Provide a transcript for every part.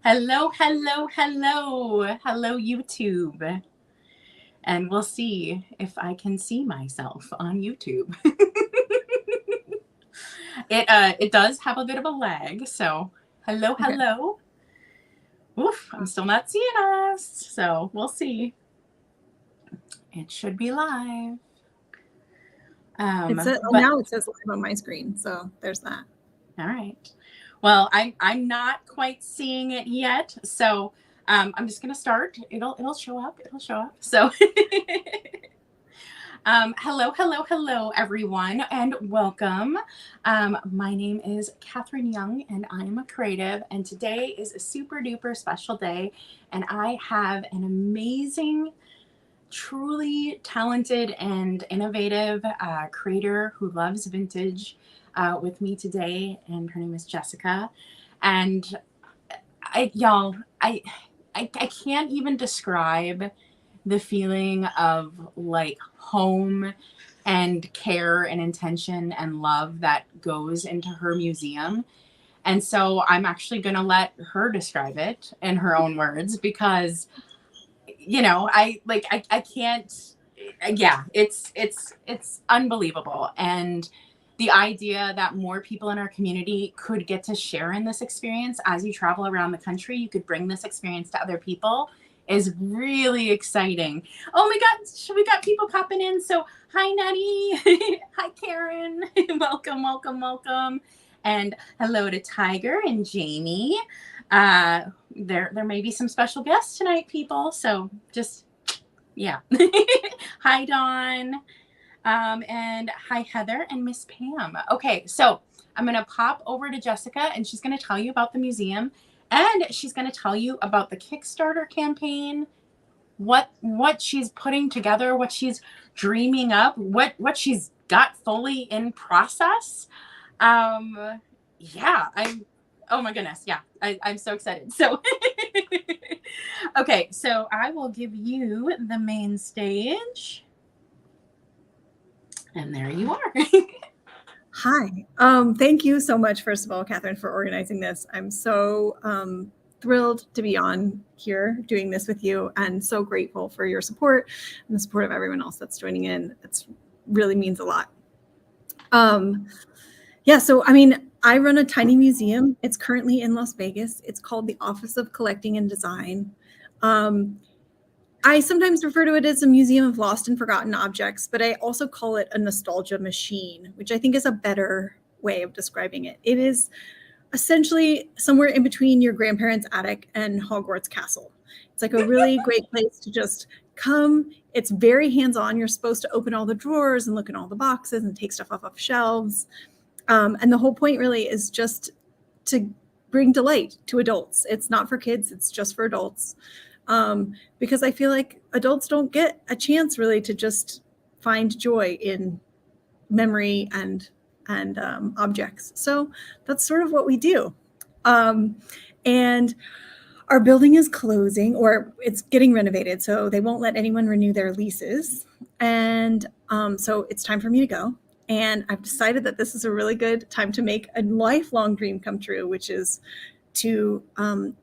Hello, hello, hello. Hello, YouTube. And we'll see if I can see myself on YouTube. It does have a bit of a lag, so hello, Okay. hello. Oof, I'm still not seeing us. So we'll see. It should be live. But Now it says live on my screen, so there's that. all right. Well, I'm not quite seeing it yet, so I'm just gonna start. It'll show up. It'll show up. So hello, hello, hello, everyone, and welcome. My name is Katherine Young, and I'm a creative. And today is a super duper special day, and I have an amazing, truly talented and innovative creator who loves vintage with me today, and her name is Jessica. And y'all, I can't even describe the feeling of like home and care and intention and love that goes into her museum. And so I'm actually going to let her describe it in her own words because I can't. Yeah, it's unbelievable. And the idea that more people in our community could get to share in this experience as you travel around the country, you could bring this experience to other people is really exciting. Oh my God, we got people popping in. So hi, Nettie. Hi, Karen. Welcome, welcome, welcome. And hello to Tiger and Jamie. There may be some special guests tonight, people. So just yeah. Hi, Dawn. And hi, Heather and Miss Pam. Okay, so I'm gonna pop over to Jessica, and she's gonna tell you about the museum, and she's gonna tell you about the Kickstarter campaign, what she's putting together, what she's dreaming up, what she's got fully in process. Yeah, I'm. Oh my goodness, yeah, I'm so excited. So, okay, so I will give you the main stage, and there you are. Hi. Thank you so much, first of all, Katherine, for organizing this. I'm so thrilled to be on here doing this with you, and so grateful for your support and the support of everyone else that's joining in. It really means a lot. Yeah, so I mean, I run a tiny museum. It's currently in Las Vegas. It's called the Office of Collecting and Design. I sometimes refer to it as a museum of lost and forgotten objects, but I also call it a nostalgia machine, which I think is a better way of describing it. It is essentially somewhere in between your grandparents' attic and Hogwarts Castle. It's like a really great place to just come. It's very hands-on. You're supposed to open all the drawers and look in all the boxes and take stuff off of shelves. And the whole point really is just to bring delight to adults. It's not for kids, it's just for adults. Because I feel like adults don't get a chance really to just find joy in memory and objects. So that's sort of what we do. And our building is closing, or it's getting renovated, so they won't let anyone renew their leases. And so it's time for me to go. And I've decided that this is a really good time to make a lifelong dream come true, which is to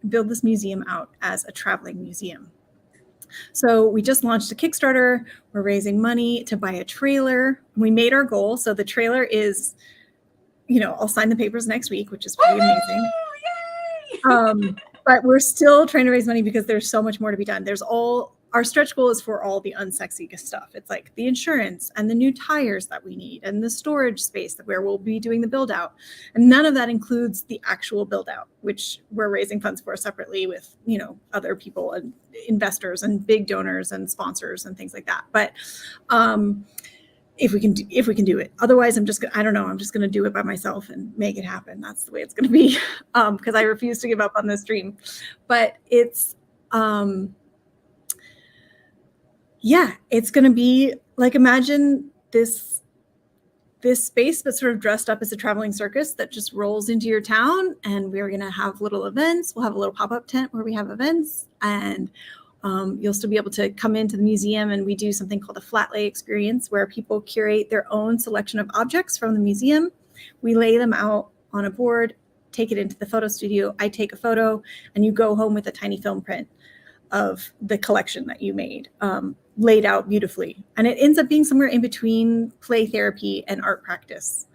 build this museum out as a traveling museum. So we just launched a Kickstarter. We're raising money to buy a trailer. We made our goal. So the trailer is, I'll sign the papers next week, which is pretty amazing. But we're still trying to raise money because there's so much more to be done. Our stretch goal is for all the unsexy stuff. It's like the insurance and the new tires that we need and the storage space where we'll be doing the build out. And none of that includes the actual build out, which we're raising funds for separately with, other people and investors and big donors and sponsors and things like that. But if we can do it. Otherwise, I'm just going to do it by myself and make it happen. That's the way it's going to be, because I refuse to give up on this dream. But it's it's going to be like, imagine this space, but sort of dressed up as a traveling circus that just rolls into your town. And we're going to have little events. We'll have a little pop-up tent where we have events, and you'll still be able to come into the museum, and we do something called a flat lay experience where people curate their own selection of objects from the museum. We lay them out on a board take it into the photo studio. I take a photo, and you go home with a tiny film print of the collection that you made, laid out beautifully. And it ends up being somewhere in between play therapy and art practice.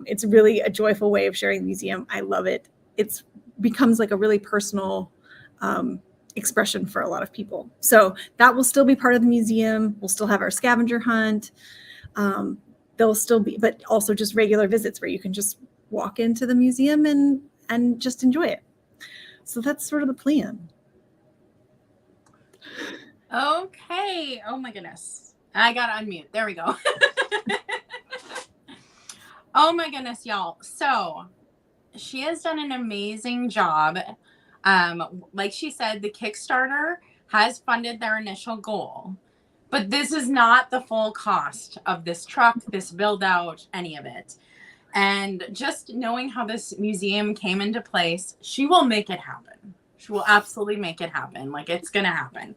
It's really a joyful way of sharing the museum. I love it. It becomes like a really personal expression for a lot of people. So that will still be part of the museum. We'll still have our scavenger hunt. There'll still be, but also just regular visits where you can just walk into the museum and just enjoy it. So that's sort of the plan. Okay. Oh my goodness. I got to unmute. There we go. Oh my goodness, y'all. So she has done an amazing job. Like she said, the Kickstarter has funded their initial goal, but this is not the full cost of this truck, this build out, any of it. And just knowing how this museum came into place, she will make it happen. She will absolutely make it happen. Like, it's going to happen.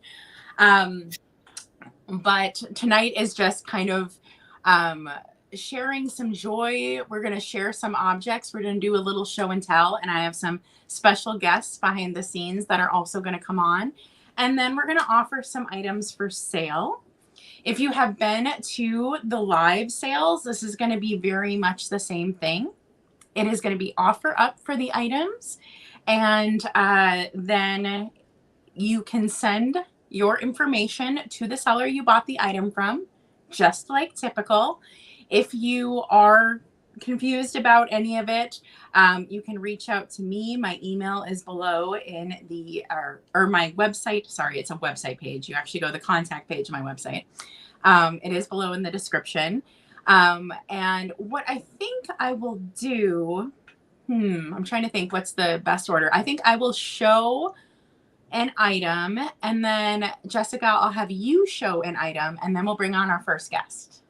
But tonight is just kind of sharing some joy. We're going to share some objects. We're going to do a little show and tell. And I have some special guests behind the scenes that are also going to come on. And then we're going to offer some items for sale. If you have been to the live sales, this is going to be very much the same thing. It is going to be offer up for the items. And then you can send your information to the seller you bought the item from, just like typical. If you are confused about any of it, you can reach out to me. My email is below in the, or my website. Sorry, it's a website page. You actually go to the contact page of my website. It is below in the description. And what I think I will do, I'm trying to think what's the best order. I think I will show an item, and then Jessica, I'll have you show an item, and then we'll bring on our first guest.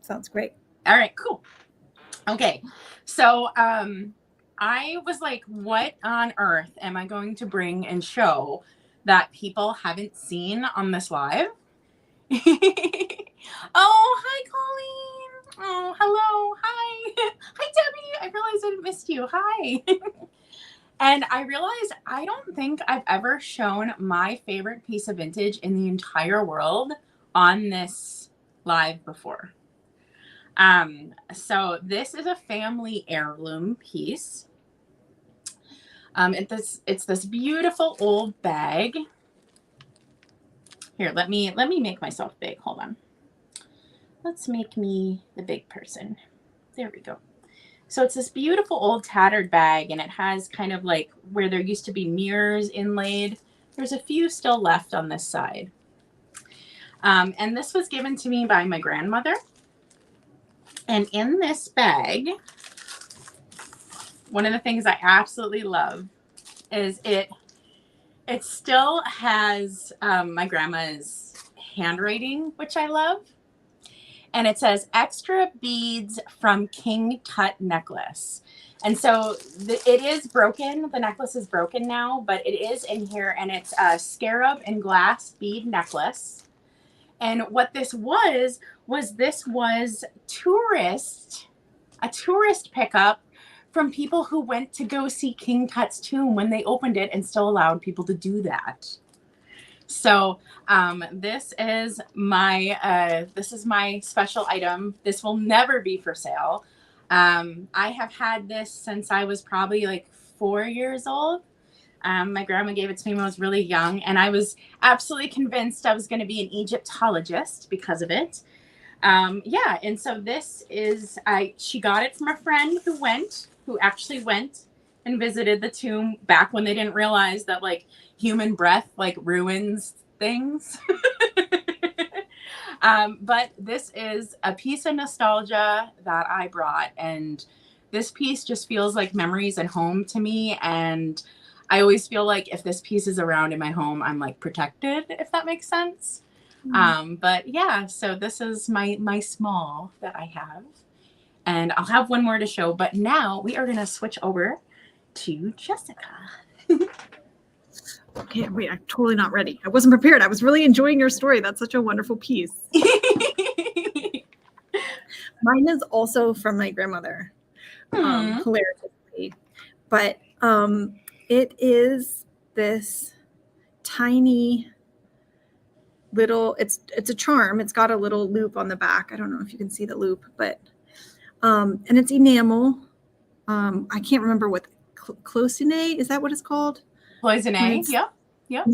Sounds great. All right, cool. Okay, so I was like, what on earth am I going to bring and show that people haven't seen on this live? Oh, hi, Colleen. Oh, hello. Hi. Hi, Debbie. I realized I missed you. Hi. And I realized I don't think I've ever shown my favorite piece of vintage in the entire world on this live before. So this is a family heirloom piece. It's this beautiful old bag. Here, let me make myself big. Hold on. Let's make me the big person. There we go. So it's this beautiful old tattered bag, and it has kind of like where there used to be mirrors inlaid. There's a few still left on this side. And this was given to me by my grandmother. And in this bag, one of the things I absolutely love is it still has my grandma's handwriting, which I love. And it says extra beads from King Tut necklace. And so it is broken. The necklace is broken now, but it is in here, and it's a scarab and glass bead necklace. And what this was a tourist pickup from people who went to go see King Tut's tomb when they opened it and still allowed people to do that. So this is my special item. This will never be for sale. I have had this since I was probably like 4 years old. My grandma gave it to me when I was really young, and I was absolutely convinced I was going to be an Egyptologist because of it. Yeah, and so this is, she got it from a friend who actually went and visited the tomb back when they didn't realize that like human breath like ruins things. But this is a piece of nostalgia that I brought, and this piece just feels like memories and home to me. And I always feel like if this piece is around in my home, I'm like protected, if that makes sense. But yeah, so this is my small that I have, and I'll have one more to show, but now we are going to switch over to Jessica. Okay, wait, I'm totally not ready. I wasn't prepared. I was really enjoying your story. That's such a wonderful piece. Mine is also from my grandmother, hilariously. but it is this tiny little, it's a charm. It's got a little loop on the back. I don't know if you can see the loop, but and it's enamel. I can't remember what cloisonne, is that what it's called? Cloisonne, yep. Yeah.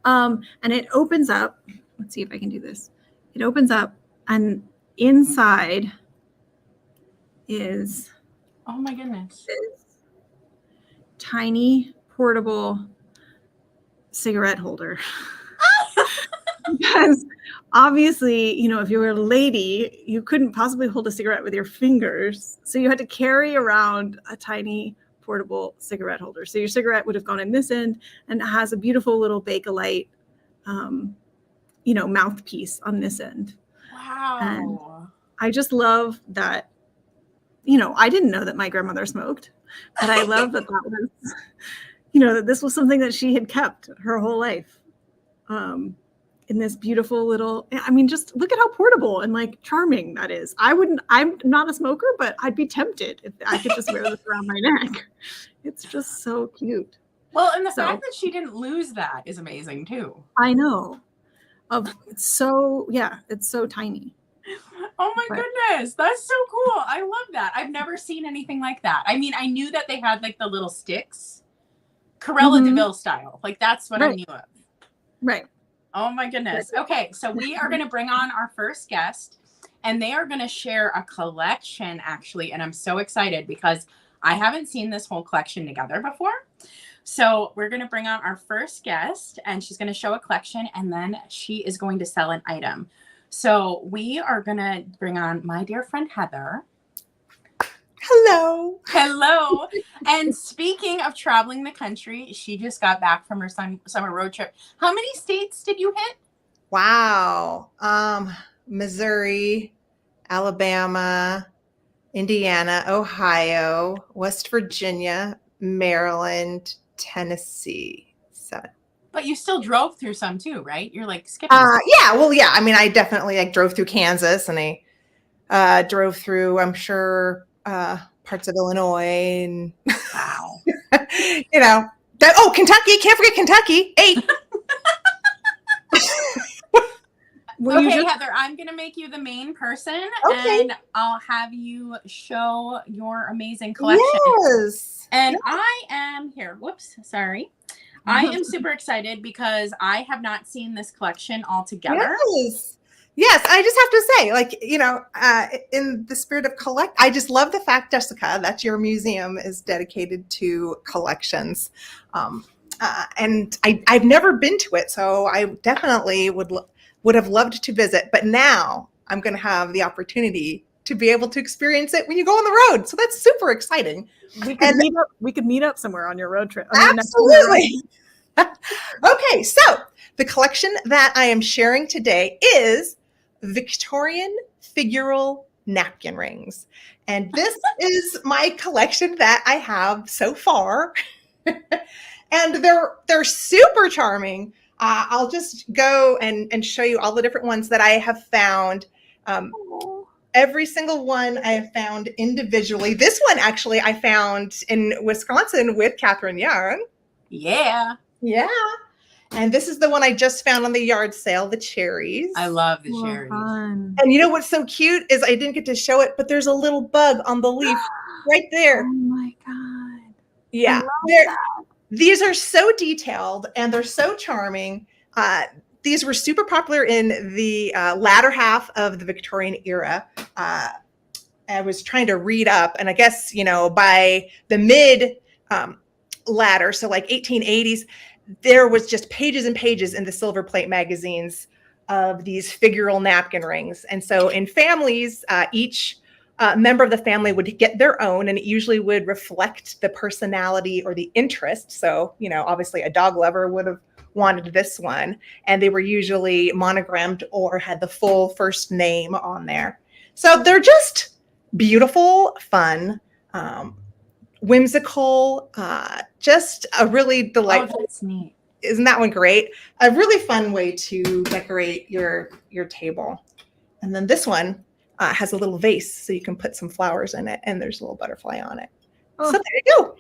And it opens up. Let's see if I can do this. It opens up, and inside is, oh my goodness, this tiny portable cigarette holder. Because obviously, you know, if you were a lady, you couldn't possibly hold a cigarette with your fingers. So you had to carry around a tiny portable cigarette holder. So your cigarette would have gone in this end, and it has a beautiful little Bakelite, you know, mouthpiece on this end. wow. And I just love that, you know, I didn't know that my grandmother smoked, but I love that that was, you know, that this was something that she had kept her whole life. In this beautiful little, I mean, just look at how portable and like charming that is. I'm not a smoker, but I'd be tempted if I could just wear this around my neck. It's just so cute. Well, and the fact that she didn't lose that is amazing too. I know. It's so tiny. Oh my goodness, that's so cool. I love that. I've never seen anything like that. I mean, I knew that they had like the little sticks, Corella DeVille style. Like that's what I knew of. Right. Oh my goodness. Okay, so we are going to bring on our first guest, and they are going to share a collection actually, and I'm so excited because I haven't seen this whole collection together before. So we're going to bring on our first guest, and she's going to show a collection, and then she is going to sell an item. So we are going to bring on my dear friend Heather. Hello. Hello. And speaking of traveling the country, she just got back from her summer road trip. How many states did you hit? Wow. Missouri, Alabama, Indiana, Ohio, West Virginia, Maryland, Tennessee. 7. But you still drove through some too, right? You're like skipping. Yeah. Well, yeah. I mean, I definitely like drove through Kansas, and I drove through, I'm sure, parts of Illinois, and wow. you know, Kentucky. Can't forget Kentucky. 8. Okay, Heather, I'm going to make you the main person, and I'll have you show your amazing collection. Yes. And I am here. Whoops, sorry. I am super excited because I have not seen this collection altogether. Yes, I just have to say, like, you know, in the spirit of I just love the fact, Jessica, that your museum is dedicated to collections. And I've never been to it, so I definitely would have loved to visit. But now I'm going to have the opportunity to be able to experience it when you go on the road. So that's super exciting. We could meet up somewhere on your road trip. Absolutely. Okay, so the collection that I am sharing today is Victorian figural napkin rings. And this is my collection that I have so far. And they're super charming. I'll just go and show you all the different ones that I have found. Every single one I have found individually. This one actually I found in Wisconsin with Katherine Young. Yeah. Yeah. And this is the one I just found on the yard sale, the cherries. I love the cherries. Fun. And you know what's so cute is I didn't get to show it, but there's a little bug on the leaf right there. Oh my God. Yeah. These are so detailed and they're so charming. These were super popular in the latter half of the Victorian era. I was trying to read up, and I guess, you know, by the mid latter, so like 1880s, there was just pages and pages in the silver plate magazines of these figural napkin rings. And so in families, each member of the family would get their own, and it usually would reflect the personality or the interest. So, you know, obviously a dog lover would have wanted this one, and they were usually monogrammed or had the full first name on there. So they're just beautiful, fun, whimsical, just a really delightful. Oh, that's neat. Isn't that one great? A really fun way to decorate your table. And then this one has a little vase, so you can put some flowers in it, and there's a little butterfly on it. Oh. So there you go.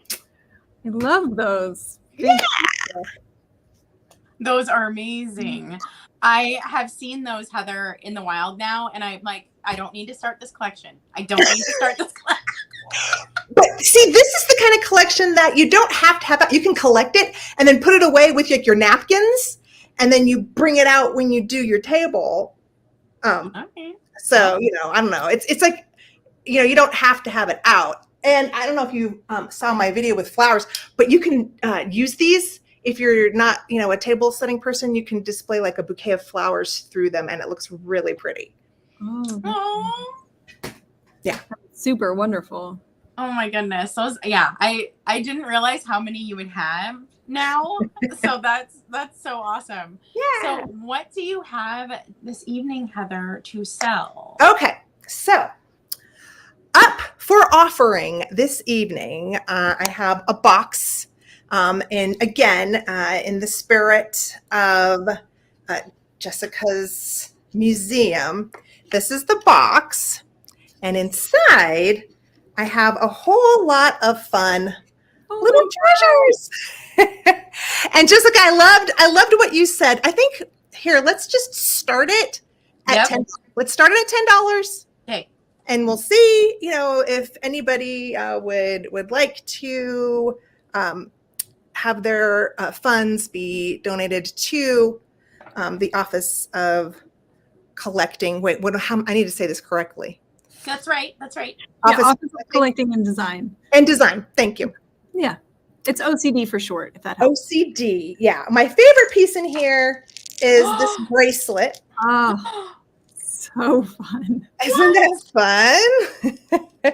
I love those. Yeah. Those are amazing. I have seen those, Heather, in the wild now, and I'm like, I don't need to start this collection. I don't need to start this collection. But see, this is the kind of collection that you don't have to have it. You can collect it and then put it away with your napkins, and then you bring it out when you do your table. Okay. So, I don't know. It's like, you don't have to have it out. And I don't know if you saw my video with flowers, but you can use these. If you're not, a table setting person, you can display like a bouquet of flowers through them, and it looks really pretty. Oh, yeah. Super wonderful. Oh my goodness. Those, yeah, I didn't realize how many you would have now. So that's so awesome. Yeah. So what do you have this evening, Heather, to sell? Okay. So up for offering this evening, I have a box. And again, in the spirit of Jessica's museum, this is the box. And inside, I have a whole lot of fun little treasures. And Jessica, I loved what you said. I think here, let's just start it at $10. Let's start it at $10. Okay. And we'll see, if anybody would like to have their funds be donated to the Office of Collecting. Wait, I need to say this correctly. That's right. Office of Collecting and Design. And Design. Thank you. Yeah. It's OCD for short, if that helps. OCD. Yeah. My favorite piece in here is this bracelet. Oh, so fun. Isn't that fun?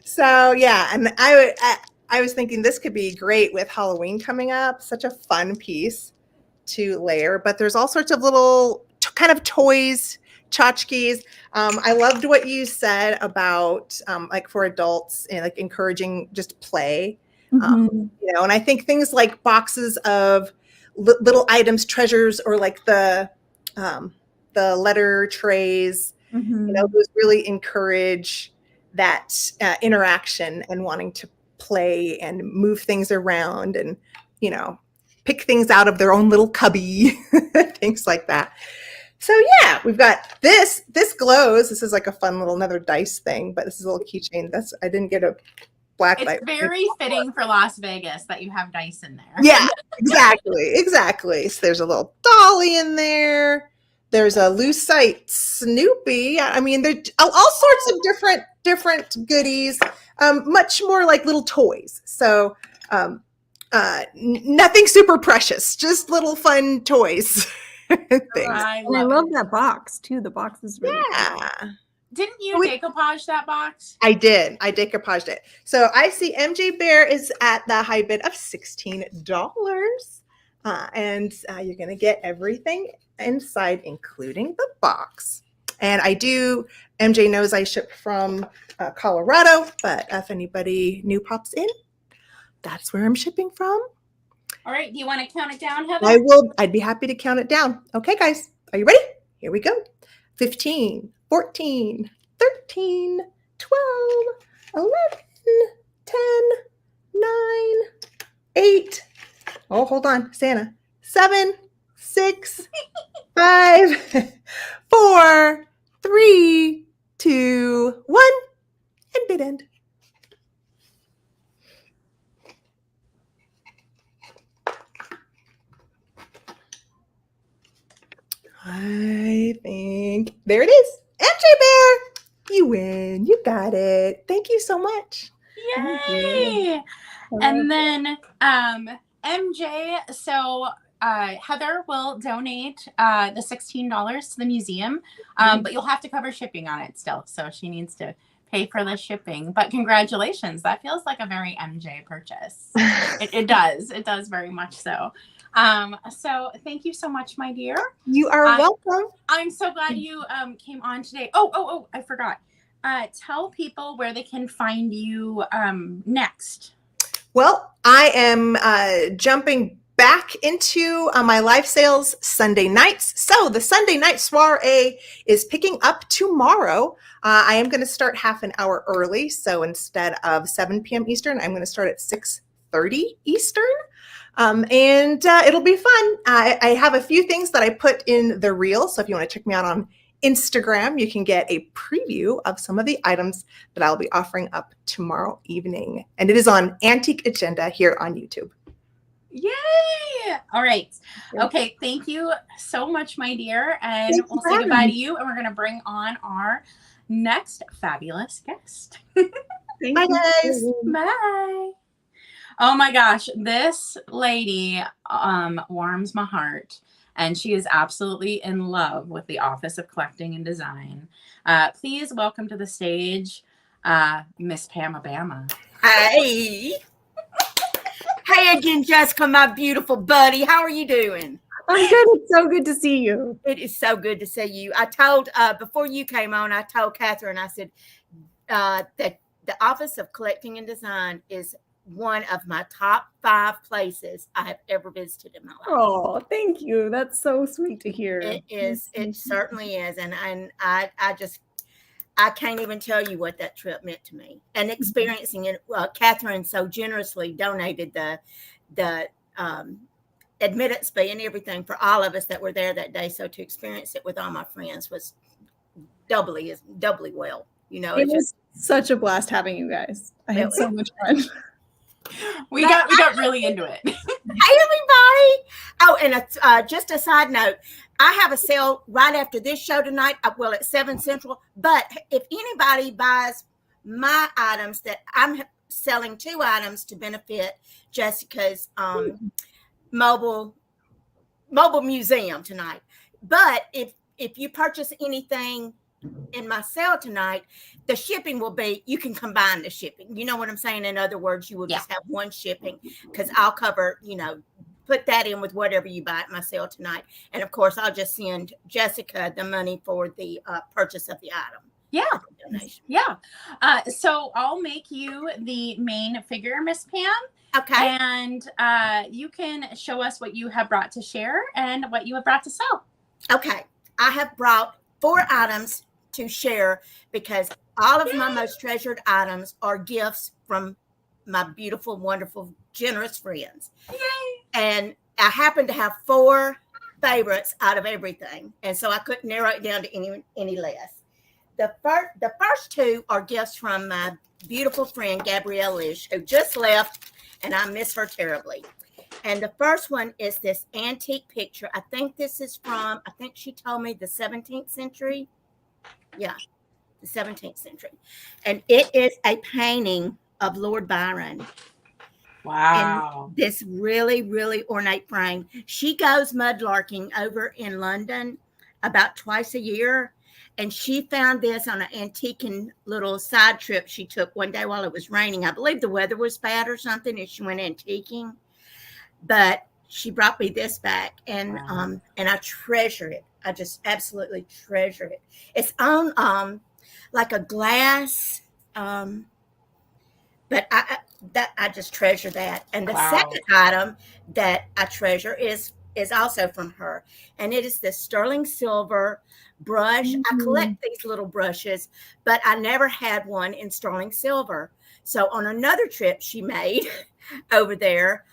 So, yeah. And I was thinking this could be great with Halloween coming up. Such a fun piece to layer. But there's all sorts of little kind of toys, tchotchkes. I loved what you said about like for adults and like encouraging just play. And I think things like boxes of little items, treasures, or like the letter trays, those really encourage that interaction and wanting to play and move things around and, pick things out of their own little cubby, things like that. So yeah, we've got this glows. This is like a fun little another dice thing, but this is a little keychain. I didn't get a black light. It's very fitting for Las Vegas that you have dice in there. Yeah, exactly. So there's a little dolly in there. There's a Lucite Snoopy. I mean, there's all sorts of different goodies, much more like little toys. So nothing super precious, just little fun toys. Things. I love that box too. The box is really cool. Didn't you decoupage that box? I did. I decoupaged it. So I see MJ Bear is at the high bid of $16. And you're going to get everything inside, including the box. And MJ knows I ship from Colorado, but if anybody new pops in, that's where I'm shipping from. All right. Do you want to count it down, Heather? I will. I'd be happy to count it down. Okay, guys. Are you ready? Here we go. 15, 14, 13, 12, 11, 10, 9, 8. Oh, hold on, Santa. 7, 6, 5, 4, 3, 2, 1, and bid end. I think there it is. MJ Bear, you win. You got it. Thank you so much. Yay! And then MJ, so Heather will donate the $16 to the museum, but you'll have to cover shipping on it still. So she needs to pay for the shipping. But congratulations. That feels like a very MJ purchase. It does. It does very much so. So thank you so much, my dear. You are welcome. I'm so glad you came on today. Oh, I forgot. Tell people where they can find you next. Well, I am jumping back into my live sales Sunday nights. So the Sunday night soiree is picking up tomorrow. I am going to start half an hour early. So instead of 7 p.m. Eastern, I'm going to start at 6:30 12:30 Eastern. And it'll be fun. I have a few things that I put in the reel. So if you want to check me out on Instagram, you can get a preview of some of the items that I'll be offering up tomorrow evening. And it is on Antique Agenda here on YouTube. Yay! All right. Okay. Thank you so much, my dear. And we'll say goodbye to you. And we're going to bring on our next fabulous guest. Bye, guys. Bye. Oh my gosh, this lady warms my heart, and she is absolutely in love with the Office of Collecting and Design. Please welcome to the stage, Miss Pam Obama. Hey. Hey again, Jessica, my beautiful buddy. How are you doing? I'm good. It's so good to see you. It is so good to see you. I told, before you came on, I told Catherine, I said, that the Office of Collecting and Design is one of my top 5 places I have ever visited in my life. Oh, thank you. That's so sweet to hear. It is. It certainly is. And I can't even tell you what that trip meant to me. And experiencing it, Catherine so generously donated the admittance fee and everything for all of us that were there that day. So to experience it with all my friends was doubly well. You know, It was such a blast having you guys. I had so much fun. We got really into it. Hey, everybody. Oh, and just a side note, I have a sale right after this show tonight. Well, at 7 Central. But if anybody buys my items, that I'm selling 2 items to benefit Jessica's mobile museum tonight. But if you purchase anything in my sale tonight, the shipping will be, you can combine the shipping. You know what I'm saying? In other words, you will just have one shipping, because I'll cover, put that in with whatever you buy at my sale tonight. And of course, I'll just send Jessica the money for the purchase of the item. Yeah. Yeah. So I'll make you the main figure, Miss Pam. Okay. And you can show us what you have brought to share and what you have brought to sell. Okay. I have brought 4 items to share, because all of my most treasured items are gifts from my beautiful, wonderful, generous friends. Yay. And I happen to have 4 favorites out of everything. And so I couldn't narrow it down to any less. The first 2 are gifts from my beautiful friend, Gabrielle Lish, who just left, and I miss her terribly. And the first one is this antique picture. I think this is from, I think she told me, the 17th century. Yeah, the 17th century. And it is a painting of Lord Byron. Wow. In this really, really ornate frame. She goes mudlarking over in London about twice a year. And she found this on an antiquing little side trip she took one day while it was raining. I believe the weather was bad or something, and she went antiquing. But she brought me this back, and and I treasure it. I just absolutely treasure it. It's on like a glass, but I just treasure that. And the second item that I treasure is also from her, and it is this sterling silver brush. I collect these little brushes, but I never had one in sterling silver. So on another trip she made over there,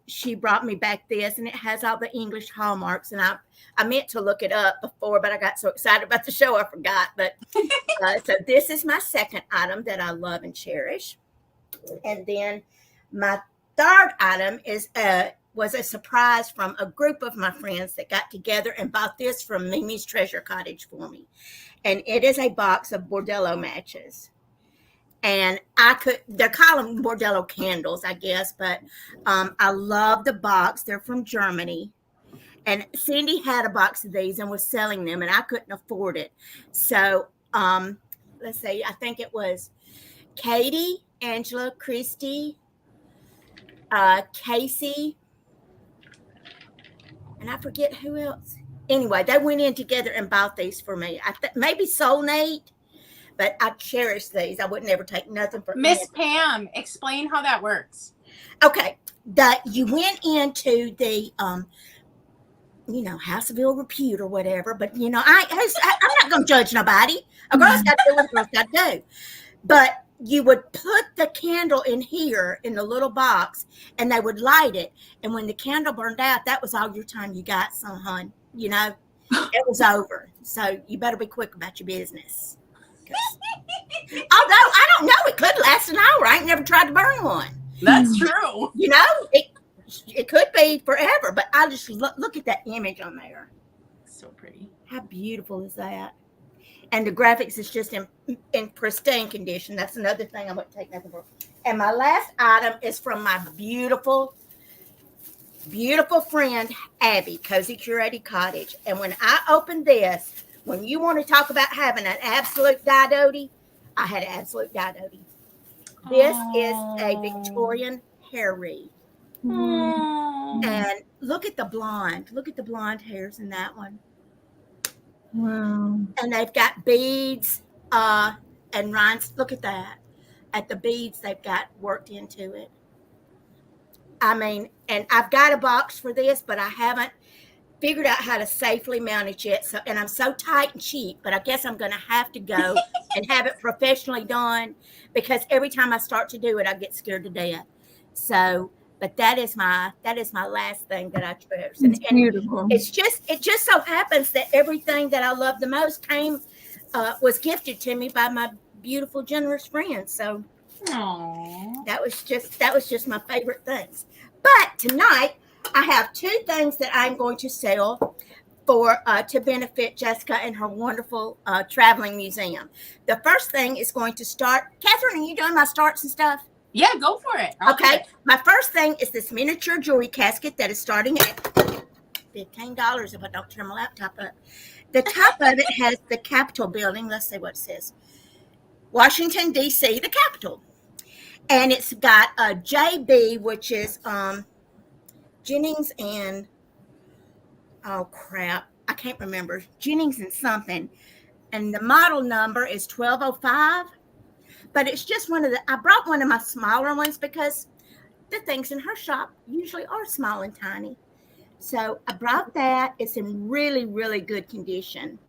she brought me back this, and it has all the English hallmarks. And I meant to look it up before, but I got so excited about the show I forgot. But so this is my second item that I love and cherish. And then my third item was a surprise from a group of my friends that got together and bought this from Mimi's Treasure Cottage for me. And it is a box of Bordello matches. And they're calling them Bordello candles, I guess, but I love the box. They're from Germany. And Cindy had a box of these and was selling them, and I couldn't afford it. So let's see, I think it was Katie, Angela, Christy, Casey, and I forget who else. Anyway, they went in together and bought these for me. Maybe Soulmate. But I cherish these. I would never take nothing for Miss Pam, explain how that works. Okay. You went into the, House of Ill Repute or whatever. But, I'm not going to judge nobody. A girl's got to do what a girl's got to do. But you would put the candle in here in the little box, and they would light it. And when the candle burned out, that was all your time you got, son, hun. You know, it was over. So you better be quick about your business. Although I don't know, it could last an hour. I ain't never tried to burn one. That's true. You know, it could be forever. But I just look at that image on there. So pretty. How beautiful is that? And the graphics is just in pristine condition. That's another thing I want to take nothing for. And my last item is from my beautiful, beautiful friend, Abby, Cozy Curated Cottage. And when I opened this, when you want to talk about having an absolute didoti, I had an absolute didoti. This is a Victorian hair wreath. And look at the blonde. Look at the blonde hairs in that one. Wow. And they've got beads and rhinestones. Look at that. At the beads they've got worked into it. I mean, and I've got a box for this, but I haven't figured out how to safely mount it yet. So, and I'm so tight and cheap, but I guess I'm going to have to go and have it professionally done, because every time I start to do it, I get scared to death. So, but that is my last thing that I treasure. It's beautiful. It just so happens that everything that I love the most was gifted to me by my beautiful, generous friends. So that was just my favorite things. But tonight I have two things that I'm going to sell for to benefit Jessica and her wonderful traveling museum. The first thing is going to start. Catherine, are you doing my starts and stuff? Yeah, go for it. Okay. My first thing is this miniature jewelry casket that is starting at $15 if I don't turn my laptop up. The top of it has the Capitol building. Let's see what it says. Washington, D.C., the Capitol. And it's got a JB, which is Jennings and, oh crap, I can't remember. Jennings and something. And the model number is 1205. But it's just I brought one of my smaller ones because the things in her shop usually are small and tiny. So I brought that. It's in really, really good condition.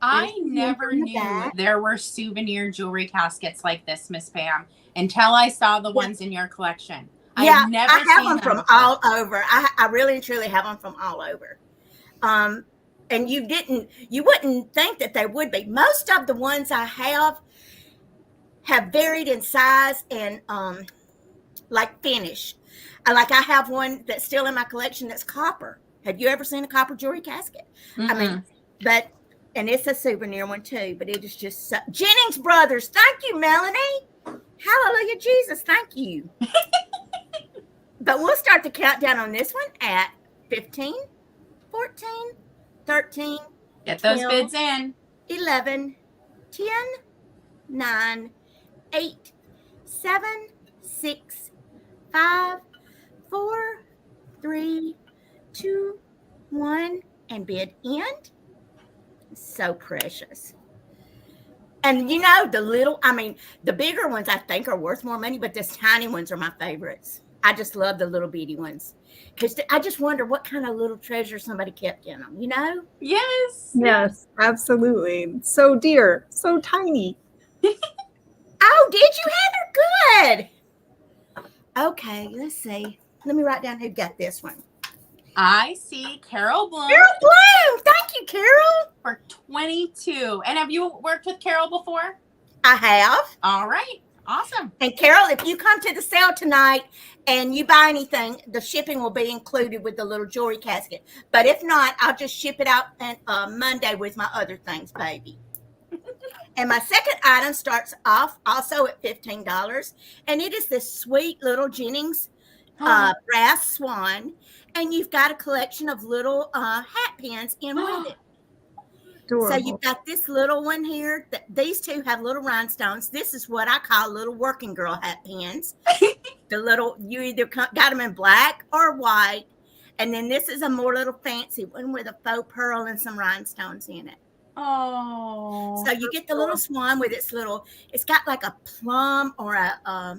I never knew there were souvenir jewelry caskets like this, Miss Pam, until I saw the ones in your collection. Yeah, I've never I have seen them from before. all over. I really and truly have them from all over. And you wouldn't think that they would be. Most of the ones I have varied in size and like finish. Like I have one that's still in my collection that's copper. Have you ever seen a copper jewelry casket? Mm-mm. I mean, and it's a souvenir one too, but it is just so. Jennings Brothers. Thank you, Melanie. Hallelujah, Jesus. Thank you. But we'll start the countdown on this one at 15, 14, 13. Get those 12, bids in. 11, 10, 9, 8, 7, 6, 5, 4, 3, 2, 1, and bid end. So precious. And you know, the bigger ones I think are worth more money, but these tiny ones are my favorites. I just love the little bitty ones because I just wonder what kind of little treasure somebody kept in them, you know? Yes. Yes, absolutely. So dear, so tiny. Oh, did you, Heather? Good. Okay, let's see. Let me write down who got this one. I see Carol Bloom Carol Bloom. Thank you, Carol. for 22. And have you worked with Carol before? I have. All right. Awesome. And Carol, if you come to the sale tonight and you buy anything, the shipping will be included with the little jewelry casket. But if not, I'll just ship it out on Monday with my other things, baby. And my second item starts off also at $15. And it is this sweet little Jennings brass swan. And you've got a collection of little hat pins in with it. Adorable. So you've got this little one here. These two have little rhinestones. This is what I call little working girl hat pins. You either got them in black or white. And then this is a more little fancy one with a faux pearl and some rhinestones in it. Oh. So you get the little swan with it's got like a plum or a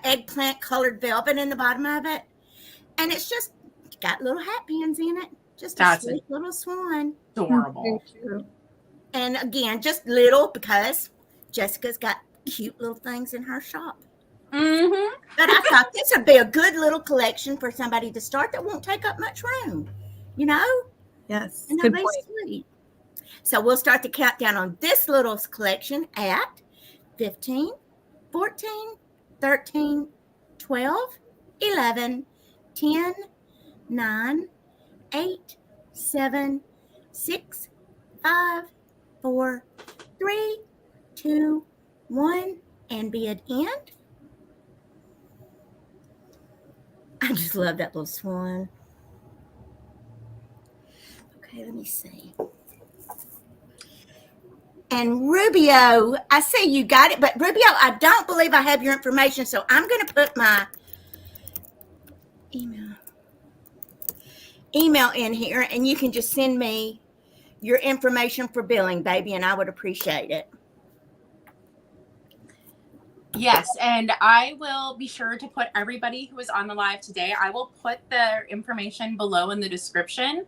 eggplant colored velvet in the bottom of it. And it's just got little hat pins in it. Just a sweet little swan. Adorable. Thank you. And again, just little because Jessica's got cute little things in her shop. Mm-hmm. But I thought this would be a good little collection for somebody to start that won't take up much room, you know? Yes, And good they'll be point. sweet. So we'll start the countdown on this little collection at 15, 14, 13, 12, 11, 10, 9, 8, 7, 6, 5, 4, 3, 2, 1, and be at end. I just love that little swan. Okay, let me see. And Rubio, I see you got it, but Rubio, I don't believe I have your information, so I'm going to put my email in here, and you can just send me your information for billing, baby, and I would appreciate it. Yes, and I will be sure to put everybody who is on the live today, I will put their information below in the description.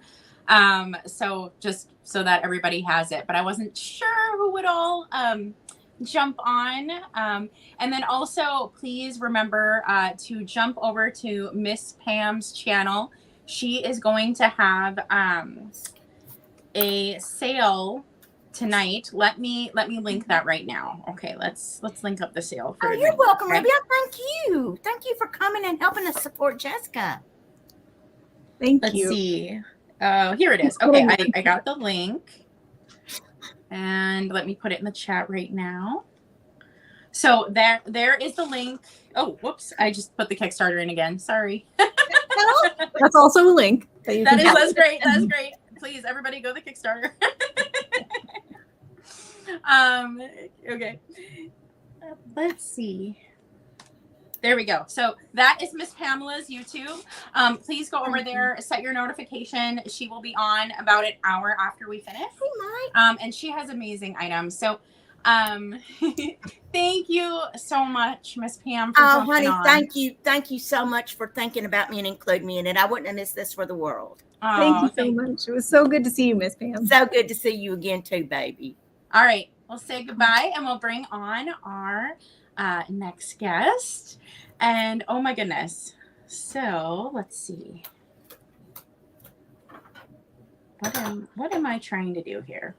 So just so that everybody has it, but I wasn't sure who would all jump on. And then also please remember to jump over to Miss Pam's channel. She is going to have a sale tonight. Let me link that right now. Okay, let's link up the sale for you're tonight. welcome, Okay? Rubio. Thank you for coming and helping us support Jessica. Thank Let's you. see. Here it is. Okay, I got the link. And let me put it in the chat right now. So there is the link. Oh, whoops. I just put the Kickstarter in again. Sorry. That's also a link. That's great. That's great. Please, everybody go to the Kickstarter. Okay. Let's see. There we go. So that is Miss Pamela's YouTube. Please go over there, set your notification. She will be on about an hour after we finish. And she has amazing items. So thank you so much, Miss Pam, for jumping honey, on. thank you so much for thinking about me and including me in it. I wouldn't have missed this for the world. Thank you so much. It was so good to see you, Miss Pam. So good to see you again too, baby. All right, we'll say goodbye and we'll bring on our next guest. And oh my goodness. So let's see. What am I trying to do here?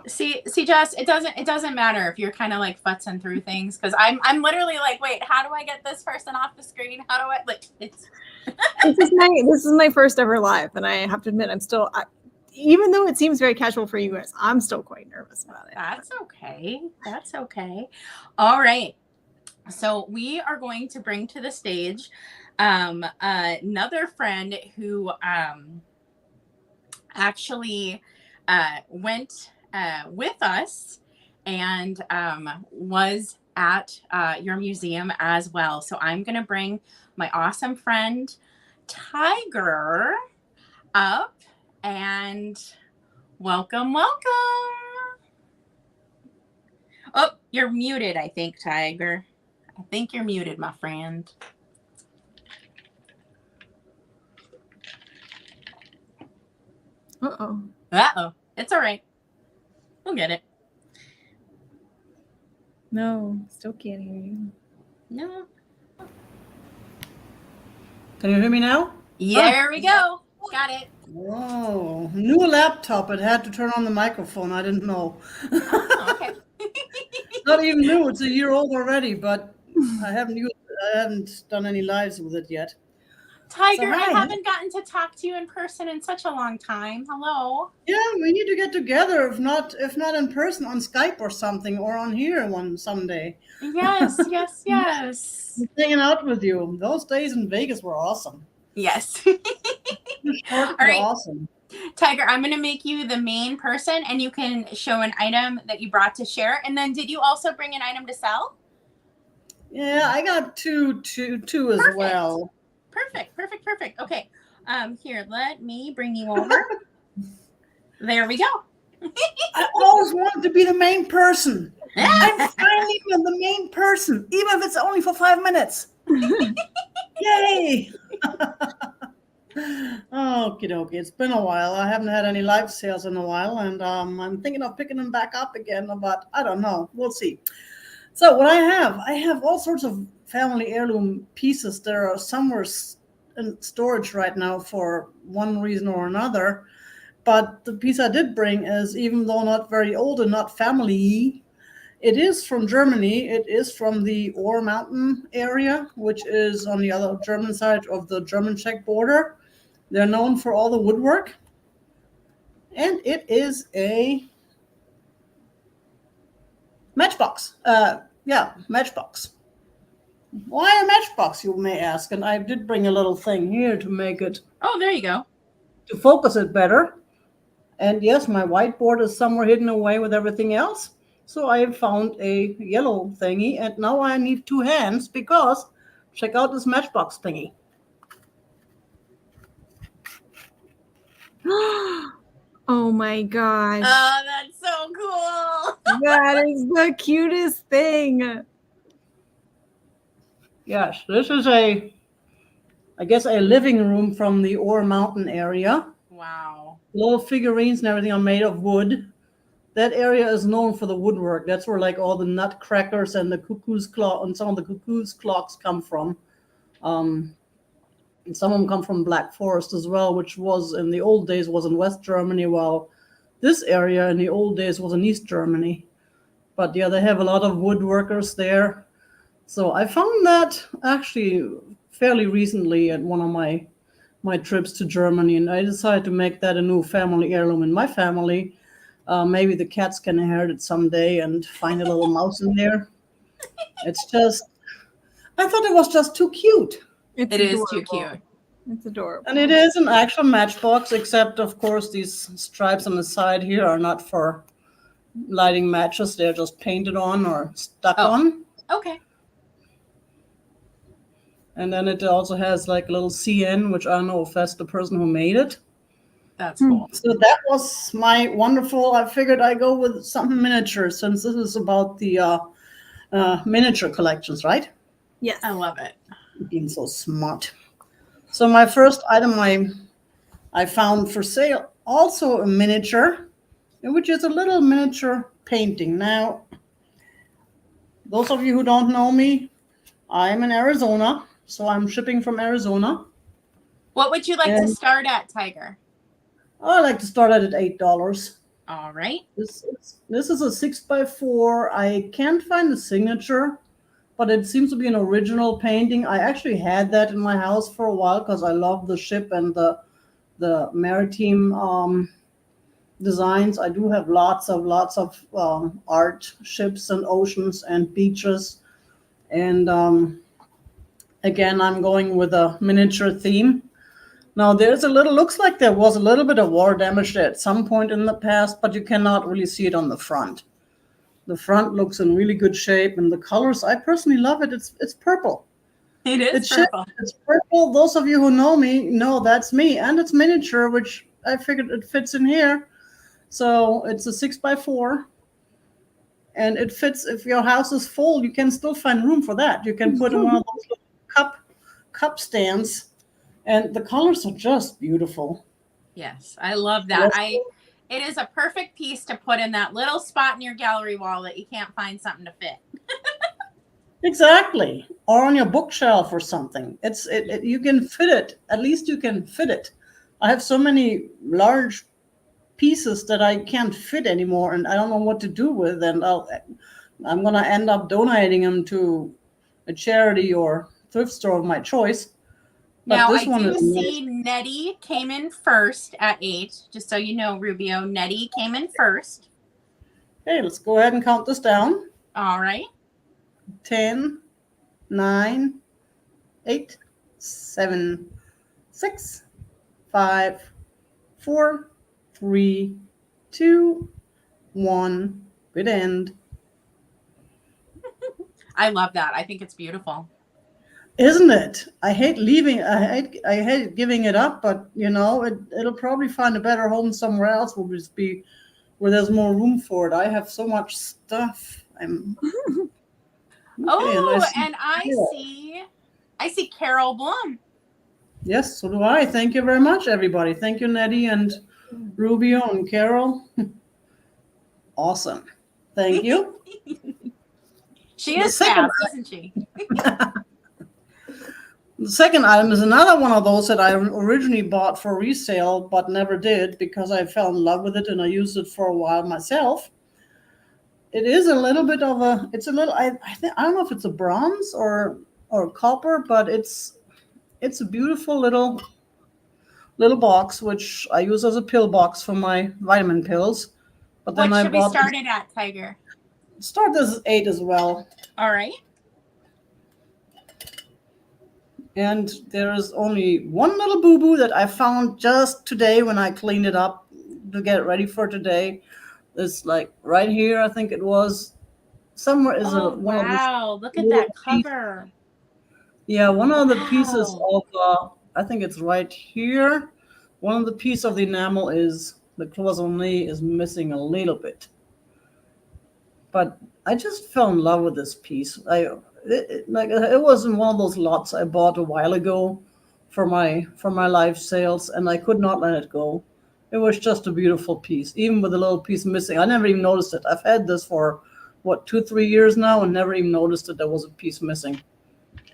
See, Jess, it doesn't matter if you're kind of like futzing through things, because I'm literally like, wait, how do I get this person off the screen? How do I like it's this is my first ever live, and I have to admit I'm still even though it seems very casual for you guys, I'm still quite nervous about it. That's okay. That's okay. All right. So we are going to bring to the stage another friend who actually went with us and was at your museum as well. So I'm going to bring my awesome friend Tiger up and welcome. Oh, you're muted, I think, Tiger. I think you're muted, my friend. Uh-oh. Uh-oh. It's all right. We'll get it. No, still can't hear you. No. Can you hear me now? There we go. Got it. Whoa, new laptop. It had to turn on the microphone. I didn't know. Oh, okay. Not even new. It's a year old already, but I haven't done any lives with it yet. Tiger, So, I hi. haven't gotten to talk to you in person in such a long time. Hello. Yeah, we need to get together. If not in person, on Skype or something, or on here someday. Yes. Just hanging out with you. Those days in Vegas were awesome. Yes. All right. Awesome. Tiger, I'm going to make you the main person, and you can show an item that you brought to share. And then did you also bring an item to sell? Yeah, I got two as Perfect. well. Perfect. Okay. Here, let me bring you over. There we go. I always wanted to be the main person. I'm finally the main person, even if it's only for 5 minutes. Yay! Okie dokie. It's been a while. I haven't had any live sales in a while, and I'm thinking of picking them back up again, but I don't know. We'll see. So what I have all sorts of family heirloom pieces that are somewhere in storage right now for one reason or another. But the piece I did bring is, even though not very old and not family, it is from Germany. It is from the Ore Mountain area, which is on the other German side of the German-Czech border. They're known for all the woodwork. And it is a matchbox. Matchbox. Why a matchbox, you may ask? And I did bring a little thing here to make it, Oh, there you go. to focus it better. And yes, my whiteboard is somewhere hidden away with everything else. So I found a yellow thingy, and now I need two hands because check out this matchbox thingy. Oh my gosh. Oh, that's so cool. That is the cutest thing. Yes, this is I guess a living room from the Ore Mountain area. Wow. Little figurines and everything are made of wood. That area is known for the woodwork. That's where like all the nutcrackers and the cuckoo's clock and some of the cuckoo's clocks come from. And some of them come from Black Forest as well, which was in the old days was in West Germany, while this area in the old days was in East Germany. But yeah, they have a lot of woodworkers there. So I found that actually fairly recently at one of my trips to Germany, and I decided to make that a new family heirloom in my family. Maybe the cats can inherit it someday and find a little mouse in there. It's just, I thought it was just too cute. It's It is too adorable. cute. It's adorable. And it is an actual matchbox, except of course these stripes on the side here are not for lighting matches. They're just painted on or stuck Oh. on. Okay. And then it also has like a little CN, which I don't know if that's the person who made it. That's cool. So that was my wonderful. I figured I'd go with something miniature since this is about the miniature collections, right? Yes. I love it. Being so smart. So my first item I found for sale, also a miniature, which is a little miniature painting. Now, those of you who don't know me, I'm in Arizona, so I'm shipping from Arizona. What would you like to And- start at, Tiger? I like to start at $8. All right. This is a 6x4. I can't find the signature, but it seems to be an original painting. I actually had that in my house for a while because I love the ship and the maritime designs. I do have lots of art, ships and oceans and beaches. And again, I'm going with a miniature theme. Now looks like there was a little bit of water damage there at some point in the past, but you cannot really see it on the front. The front looks in really good shape, and the colors, I personally love it. It's purple. It is It's purple. It's purple. Those of you who know me know that's me, and it's miniature, which I figured it fits in here. So it's a 6x4, and it fits. If your house is full, you can still find room for that. You can put in one of those little cup stands. And the colors are just beautiful. Yes, I love that. Yes. It is a perfect piece to put in that little spot in your gallery wall that you can't find something to fit. Exactly. Or on your bookshelf or something. You can fit it. At least you can fit it. I have so many large pieces that I can't fit anymore, and I don't know what to do with. And I'm going to end up donating them to a charity or thrift store of my choice. But Now, this I one do is see Nettie came in first at 8. Just so you know, Rubio, Nettie came in first. Okay, let's go ahead and count this down. All right. 10, 9, 8, 7, 6, 5, 4, 3, 2, 1. Good end. I love that. I think it's beautiful. Isn't it? I hate I hate giving it up, but it'll probably find a better home somewhere else. Will just be where there's more room for it. I have so much stuff. I see Carol Blum. Yes, so do I. Thank you very much, everybody. Thank you, Nettie and Rubio and Carol. Awesome. Thank you. She The is second fast, isn't she? The second item is another one of those that I originally bought for resale, but never did because I fell in love with it and I used it for a while myself. It is a little bit of a, it's a little, I don't know if it's a bronze or copper, but it's a beautiful little box, which I use as a pill box for my vitamin pills. But then What I should we bought, start it at, Tiger? start this at 8 as well. All right. And there is only one little boo-boo that I found just today when I cleaned it up to get it ready for today. It's like right here, I think it was. Somewhere is Oh, one of the wow. Look at little that cover. Yeah, one of the pieces Wow. of, I think it's right here. One of the piece of the enamel is, the cloisonné is missing a little bit. But I just fell in love with this piece. It wasn't one of those lots I bought a while ago for my live sales, and I could not let it go. It was just a beautiful piece, even with a little piece missing. I never even noticed it. I've had this for what, 2-3 years now, and never even noticed that there was a piece missing.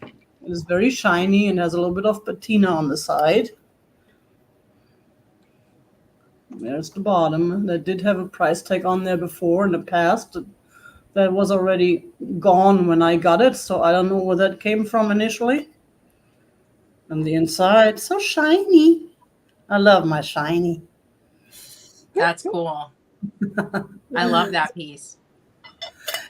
It is very shiny and has a little bit of patina on the side. There's the bottom. That did have a price tag on there before in the past. That was already gone when I got it, so I don't know where that came from initially. And the inside, so shiny. I love my shiny. That's cool. I love that piece.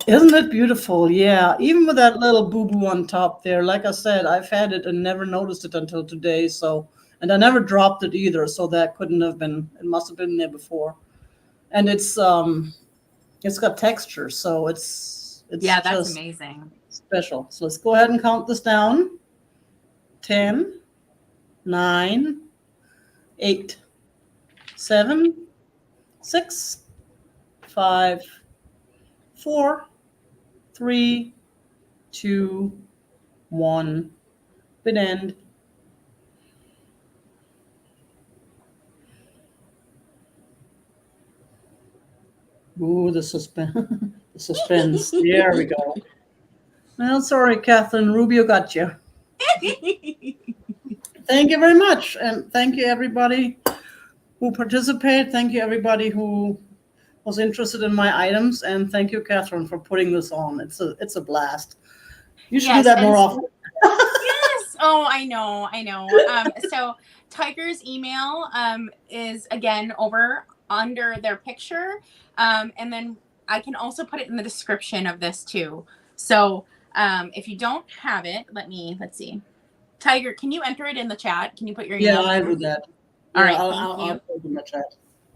Isn't it beautiful? Yeah, even with that little boo-boo on top there. Like I said, I've had it and never noticed it until today. So, and I never dropped it either. So that couldn't have been, it must have been there before. And it's got texture. So it's Yeah, that's just amazing. special. So let's go ahead and count this down. 10, 9, 8, 7, 6, 5, 4, 3, 2, 1. Bid end. Ooh, the suspense. The suspense. There we go. Well, sorry, Catherine. Rubio got you. Thank you very much. And thank you, everybody who participated. Thank you, everybody who was interested in my items. And thank you, Catherine, for putting this on. It's a blast. You should do that more often. Yes. Oh, I know. So Tiger's email is again over under their picture. And then I can also put it in the description of this too. So if you don't have it, let's see. Tiger, can you enter it in the chat? Can you put your email? Yeah, I do that. All right, I'll thank you. put it in the chat.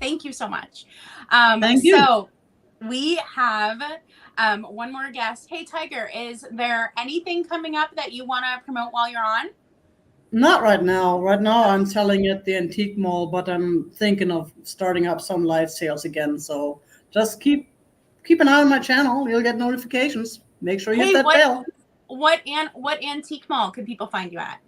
Thank you so much. Thank you. So we have one more guest. Hey, Tiger, is there anything coming up that you want to promote while you're on? Not right now. Right now, I'm selling at the antique mall, but I'm thinking of starting up some live sales again. So just keep an eye on my channel. You'll get notifications. Make sure you hit that bell. What antique mall could people find you at?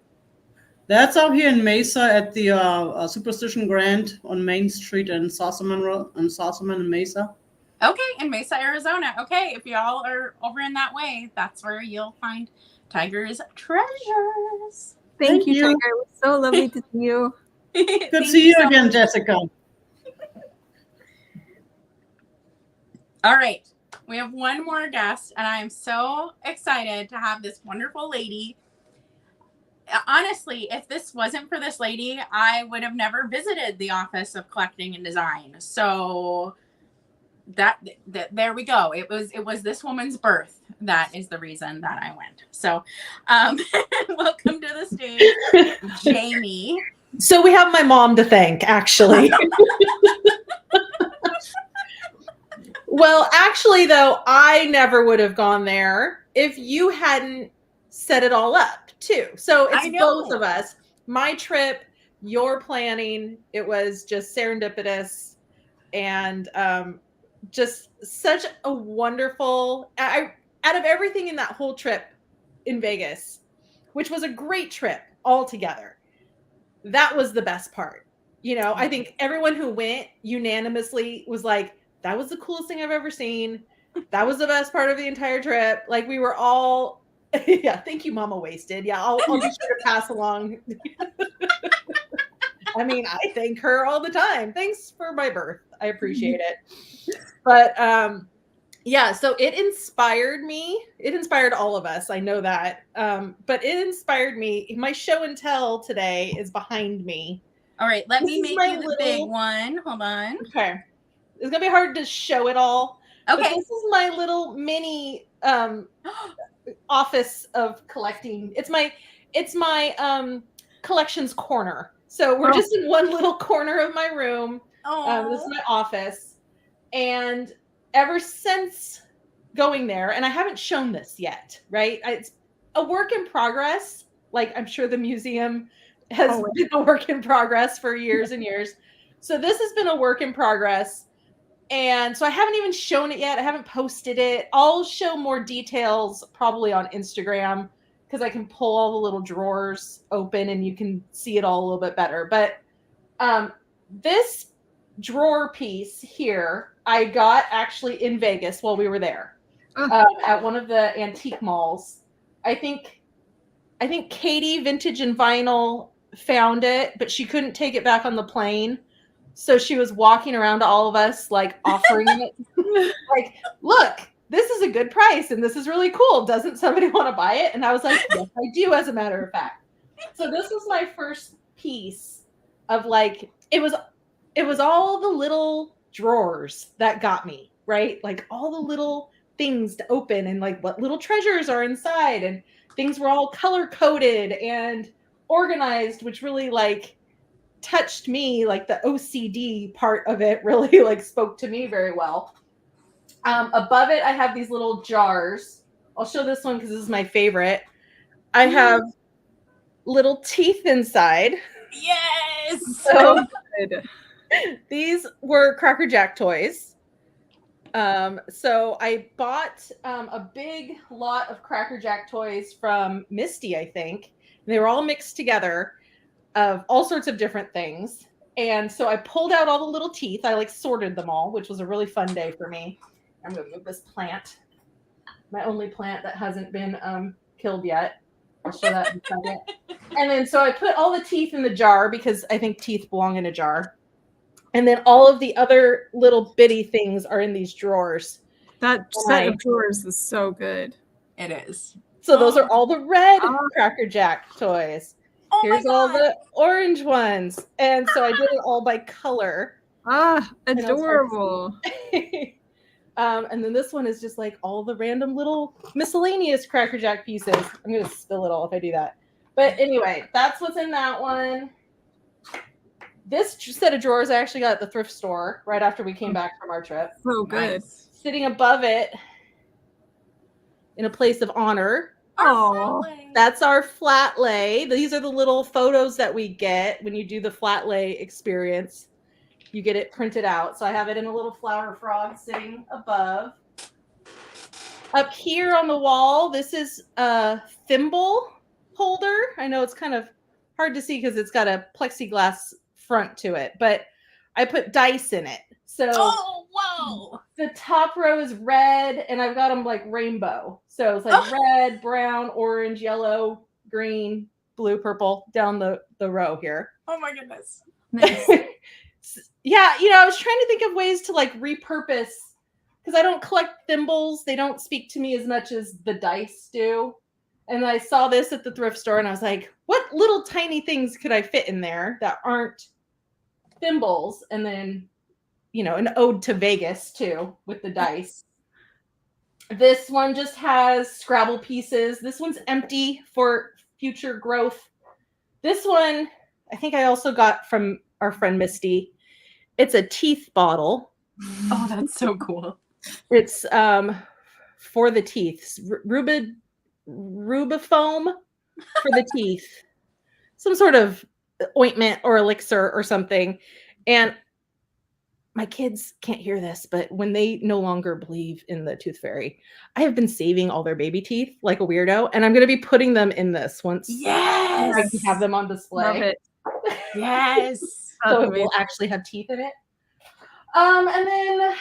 That's out here in Mesa at the Superstition Grand on Main Street in Sossaman and Mesa. Okay, in Mesa, Arizona. Okay, if y'all are over in that way, that's where you'll find Tiger's treasures. Thank you, Tiger. It was so lovely to see you. Good to see you again, Jessica. All right, we have one more guest, and I am so excited to have this wonderful lady. Honestly, if this wasn't for this lady, I would have never visited the Office of Collecting and Design. So that there we go. It was this woman's birth that is the reason that I went. So welcome to the stage, Jamie. So we have my mom to thank, actually. Well, actually, though, I never would have gone there if you hadn't set it all up, too. So it's both of us. My trip, your planning, it was just serendipitous and just such a wonderful, out of everything in that whole trip in Vegas, which was a great trip altogether, that was the best part. You know, I think everyone who went unanimously was like, that was the coolest thing I've ever seen. That was the best part of the entire trip. Like we were all, yeah. Thank you, Mama Wasted. Yeah, I'll be sure to pass along. I mean, I thank her all the time. Thanks for my birth. I appreciate it. But yeah, so it inspired me. It inspired all of us. I know that. But it inspired me. My show and tell today is behind me. All right, let This me is make my you the big one. Hold on. Okay. It's gonna be hard to show it all. But Okay. this is my little mini office of collecting. It's my collections corner. So we're just in one little corner of my room. This is my office. And ever since going there, and I haven't shown this yet, right? It's a work in progress. Like I'm sure the museum has been a work in progress for years and years. So this has been a work in progress. And so I haven't even shown it yet. I haven't posted it. I'll show more details probably on Instagram because I can pull all the little drawers open and you can see it all a little bit better. But this drawer piece here, I got actually in Vegas while we were there at one of the antique malls. I think Katie, Vintage and Vinyl, found it, but she couldn't take it back on the plane. So she was walking around to all of us, like offering it. Like, look, this is a good price and this is really cool. Doesn't somebody want to buy it? And I was like, yes, I do, as a matter of fact. So this was my first piece of like, it was all the little drawers that got me, right? Like all the little things to open and like what little treasures are inside, and things were all color coded and organized, which really like touched me. Like the OCD part of it really like spoke to me very well. Above it, I have these little jars. I'll show this one because this is my favorite. I have little teeth inside. Yes. So good. These were Cracker Jack toys. So I bought a big lot of Cracker Jack toys from Misty, I think. They were all mixed together of all sorts of different things. And so I pulled out all the little teeth. I like sorted them all, which was a really fun day for me. I'm going to move this plant. My only plant that hasn't been killed yet. I'll show that in a second. And then so I put all the teeth in the jar because I think teeth belong in a jar. And then all of the other little bitty things are in these drawers. That set of drawers is so good. It is. So those are all the red Cracker Jack toys. Here's all the orange ones. And so I did it all by color. Adorable. And then this one is just like all the random little miscellaneous Cracker Jack pieces. I'm going to spill it all if I do that. But anyway, that's what's in that one. This set of drawers I actually got at the thrift store right after we came back from our trip. So good. Nice. Sitting above it in a place of honor. Oh, that's our flat lay. These are the little photos that we get when you do the flat lay experience. You get it printed out. So I have it in a little flower frog sitting above. Up here on the wall, this is a thimble holder. I know it's kind of hard to see because it's got a plexiglass front to it, but I put dice in it. So whoa. The top row is red, and I've got them like rainbow. So it's like red, brown, orange, yellow, green, blue, purple down the row here. Oh my goodness. nice. Yeah, I was trying to think of ways to like repurpose, because I don't collect thimbles. They don't speak to me as much as the dice do. And I saw this at the thrift store and I was like, what little tiny things could I fit in there that aren't thimbles? And then, an ode to Vegas too with the dice. This one just has Scrabble pieces. This one's empty for future growth. This one, I think I also got from our friend Misty. It's a teeth bottle. Oh, that's so cool. It's for the teeth. Rubifoam for the teeth. Some sort of ointment or elixir or something. And my kids can't hear this, but when they no longer believe in the tooth fairy, I have been saving all their baby teeth like a weirdo, and I'm going to be putting them in this once. Yes. I can have them on display. Love it. Yes. So it will actually have teeth in it. And then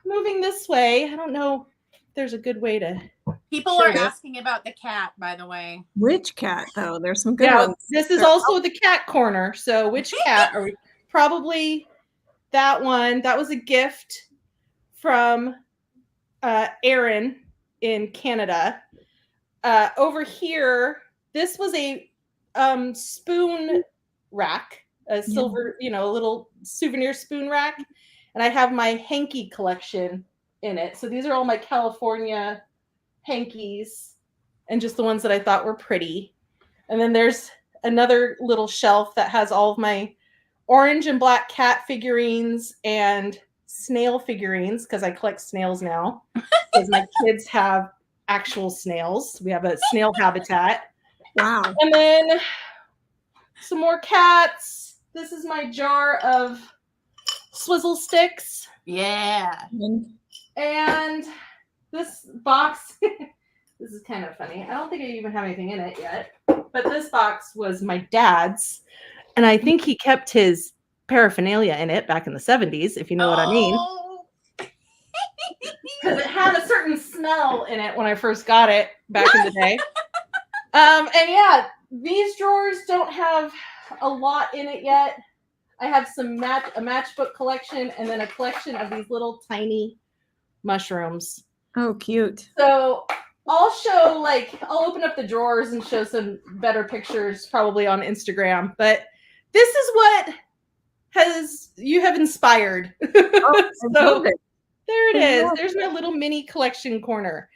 moving this way, I don't know there's a good way to. People Sure are is. asking about the cat, by the way. Which cat though? There's some good Yeah, ones. this is also the cat corner. So which cat are we? Probably that one. That was a gift from Aaron in Canada. Over here, this was a spoon rack, a silver, a little souvenir spoon rack. And I have my hanky collection in it. So these are all my California hankies and just the ones that I thought were pretty. And then there's another little shelf that has all of my orange and black cat figurines and snail figurines, because I collect snails now because my kids have actual snails. We have a snail habitat. Wow. And then some more cats. This is my jar of swizzle sticks. Yeah. And this box, this is kind of funny. I don't think I even have anything in it yet. But this box was my dad's. And I think he kept his paraphernalia in it back in the 70s, if you know what I mean. Because it had a certain smell in it when I first got it back in the day. And yeah, these drawers don't have a lot in it yet. I have a matchbook collection and then a collection of these little tiny mushrooms. Oh, cute. So I'll open up the drawers and show some better pictures probably on Instagram. But this is what you have inspired. So there it is. There's my little mini collection corner.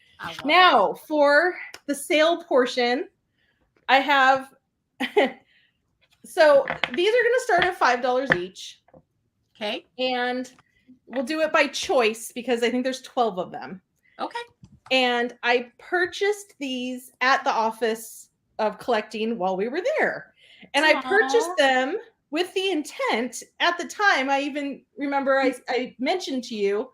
Now for the sale portion, I have, so these are going to start at $5 each. Okay. And we'll do it by choice because I think there's 12 of them. Okay. And I purchased these at the office of collecting while we were there. And I purchased them with the intent at the time. I even remember I mentioned to you,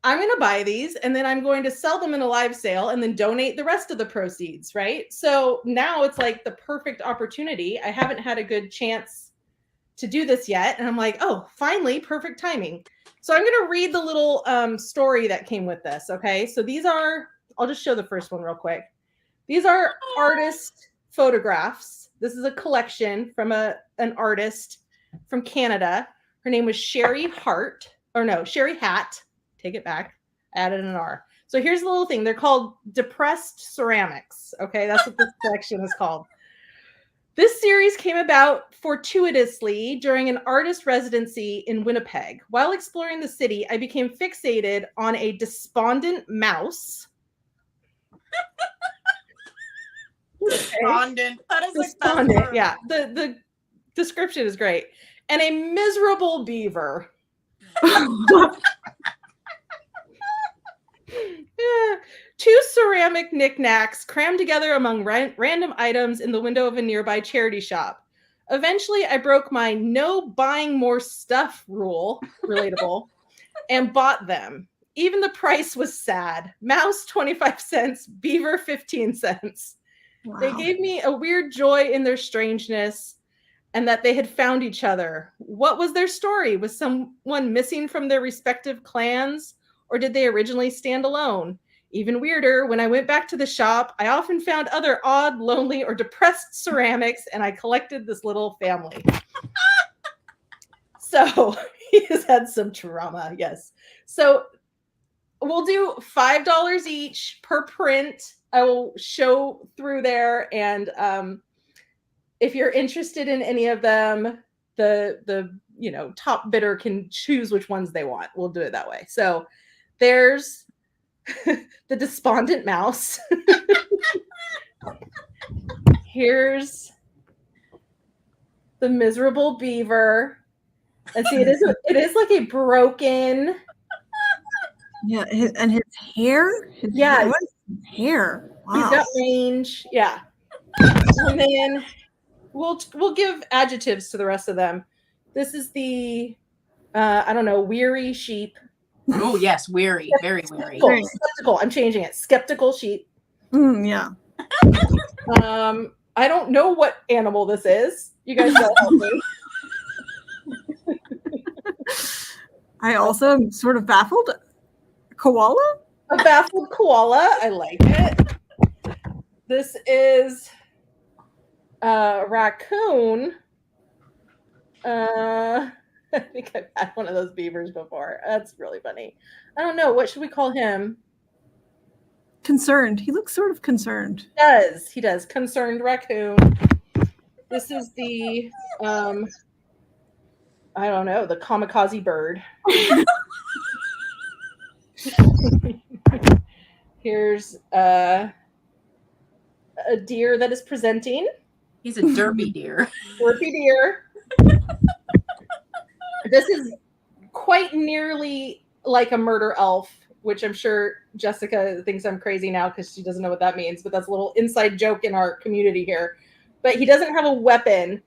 I'm going to buy these and then I'm going to sell them in a live sale and then donate the rest of the proceeds, right? So now it's like the perfect opportunity. I haven't had a good chance to do this yet. And I'm like, oh, finally, perfect timing. So I'm going to read the little story that came with this, okay? So these are, I'll just show the first one real quick. These are artist photographs. This is a collection from an artist from Canada. Her name was Sherry Hatt. Take it back. I added an R. So here's the little thing. They're called depressed ceramics. Okay, that's what this collection is called. This series came about fortuitously during an artist residency in Winnipeg. While exploring the city, I became fixated on a despondent mouse. Despondent. That is Despondent, yeah. The description is great. And a miserable beaver. Two ceramic knickknacks crammed together among random items in the window of a nearby charity shop. Eventually, I broke my no buying more stuff rule, relatable, and bought them. Even the price was sad. Mouse 25 cents, beaver 15 cents. Wow. They gave me a weird joy in their strangeness and that they had found each other. What was their story? Was someone missing from their respective clans? Or did they originally stand alone? Even weirder, when I went back to the shop, I often found other odd, lonely, or depressed ceramics, and I collected this little family. So he has had some trauma, yes. So we'll do $5 each per print. I will show through there, and if you're interested in any of them, the top bidder can choose which ones they want. We'll do it that way. So there's the despondent mouse. Here's the miserable beaver. And see, it is like a broken. Yeah, and his hair. His hair. Wow. He's got mange. Yeah. And then we'll give adjectives to the rest of them. This is the weary sheep. Oh yes, weary, very weary. Skeptical. I'm changing it. Skeptical sheep. Yeah. I don't know what animal this is. You guys don't help me. I also am sort of baffled. Koala? A baffled koala. I like it. This is a raccoon. I think I've had one of those beavers before. That's really funny. I don't know. What should we call him? Concerned. He looks sort of concerned. He does. Concerned raccoon. This is the I don't know, the kamikaze bird. Here's a deer that is presenting. He's a derpy deer. Derpy deer. This is quite nearly like a murder elf, which I'm sure Jessica thinks I'm crazy now because she doesn't know what that means, but that's a little inside joke in our community here. But he doesn't have a weapon,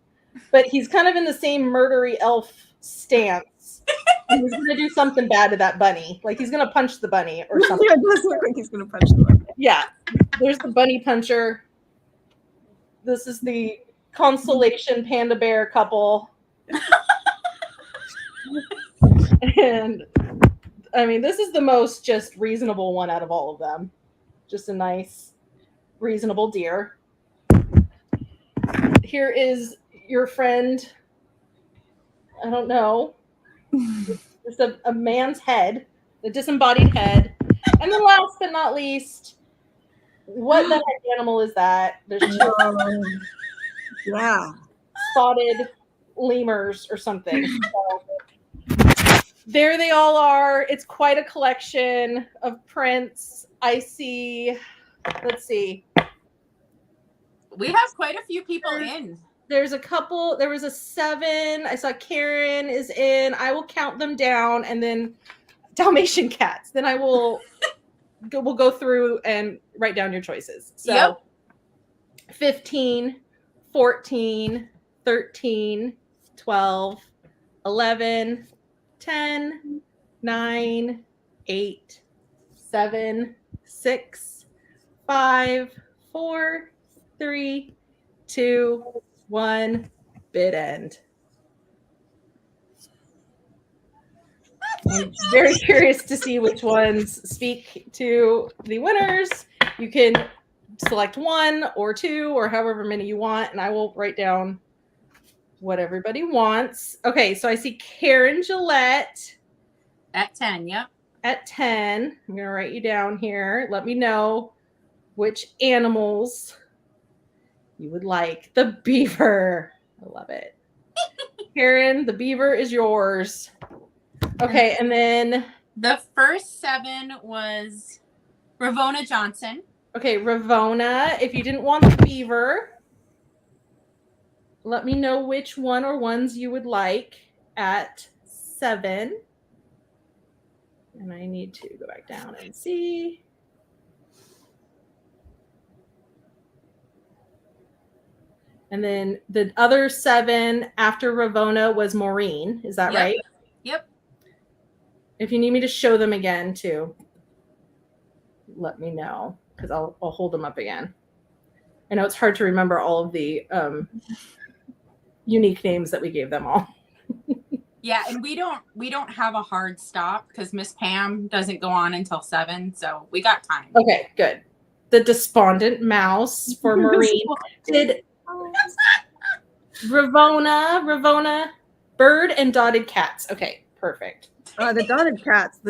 but he's kind of in the same murdery elf stance. And he's going to do something bad to that bunny. Like he's going to punch the bunny or something. Yeah, it does look like he's going to punch the bunny. Yeah. There's the bunny puncher. This is the constellation panda bear couple. And I mean, this is the most just reasonable one out of all of them. Just a nice, reasonable deer. Here is your friend. I don't know. Just a man's head, a disembodied head. And then last but not least, what the heck animal is that? There's two Yeah. spotted lemurs or something. So, there they all are. It's quite a collection of prints. I see, let's see. We have quite a few people in. There's a couple, there was a 7. I saw Karen is in. I will count them down, and then Dalmatian cats. Then I will we'll go through and write down your choices. So Yep. 15, 14, 13, 12, 11, 10, 9, 8, 7, 6, 5, 4, 3, 2, 1, bid end. I'm very curious to see which ones speak to the winners. You can select 1 or 2 or however many you want, and I will write down what everybody wants. Okay, so I see Karen Gillette At 10, yep. at 10. I'm going to write you down here. Let me know which animals you would like. The beaver. I love it. Karen, the beaver is yours. Okay, and then The first 7 was Ravona Johnson. okay, Ravona, if you didn't want the beaver, let me know which one or ones you would like at 7. And I need to go back down and see. And then the other 7 after Ravona was Maureen. Is that Yep. right? Yep. If you need me to show them again too, let me know because I'll hold them up again. I know it's hard to remember all of the unique names that we gave them all. Yeah, and we don't have a hard stop because Miss Pam doesn't go on until 7, so we got time. Okay, good. The despondent mouse for Maureen. Did Ravona, bird and dotted cats. Okay, perfect. The dotted cats.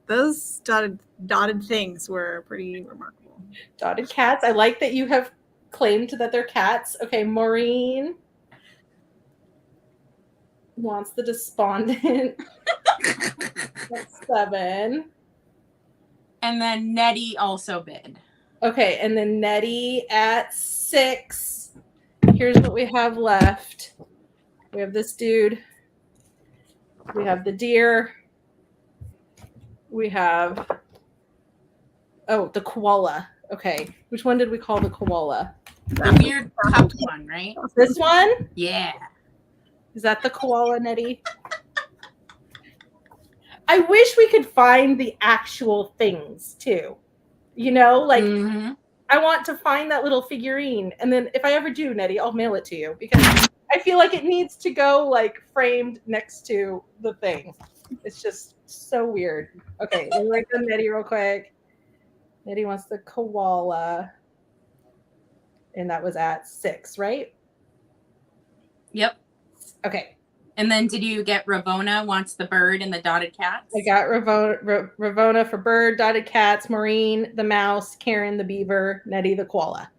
Those dotted things were pretty remarkable. Dotted cats. I like that you have claimed that they're cats. Okay, Maureen wants the despondent. That's 7. And then Nettie also bid. Okay, and then Nettie at 6. Here's what we have left. We have this dude. We have the deer. We have, the koala. Okay, which one did we call the koala? The weird cupped one, right? This one? Yeah. Is that the koala, Nettie? I wish we could find the actual things too. You know, like Mhm. I want to find that little figurine. And then if I ever do, Nettie, I'll mail it to you because I feel like it needs to go like framed next to the thing. It's just so weird. Okay, let me write down Nettie real quick. Nettie wants the koala. And that was at 6, right? Yep. Okay. And then did you get Ravona wants the bird and the dotted cats? I got Ravona for bird, dotted cats, Maureen the mouse, Karen the beaver, Nettie the koala.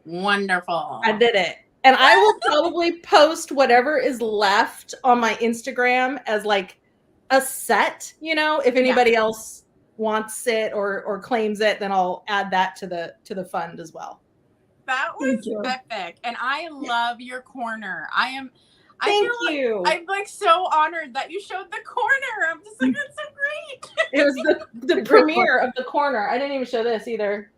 Wonderful. I did it. And I will probably post whatever is left on my Instagram as like a set, if anybody else wants it or claims it, then I'll add that to the fund as well. That was epic. And I love your corner. Thank you. I'm like so honored that you showed the corner. I'm just like, that's so great. It was the premiere of the corner. I didn't even show this either.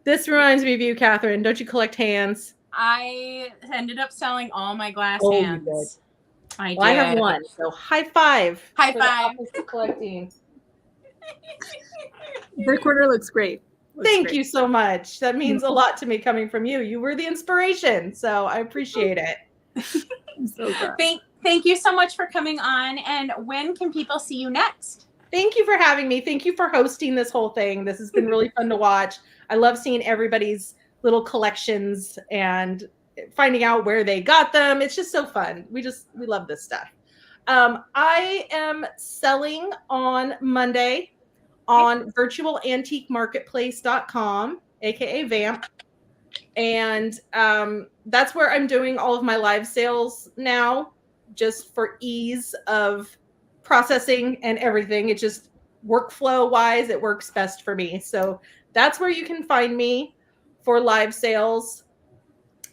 This reminds me of you, Catherine. Don't you collect hands? I ended up selling all my glass You hands. did. I I have one. So high five. High for five. the office of collecting. The corner looks great. Thank you so much. That means a lot to me coming from you. You were the inspiration. So I appreciate it. I'm so glad. Thank you so much for coming on. And when can people see you next? Thank you for having me. Thank you for hosting this whole thing. This has been really fun to watch. I love seeing everybody's little collections and finding out where they got them. It's just so fun. We love this stuff. I am selling on Monday on virtualantiquemarketplace.com, aka Vamp. And that's where I'm doing all of my live sales now, just for ease of processing and everything. It just workflow wise, it works best for me. So that's where you can find me for live sales.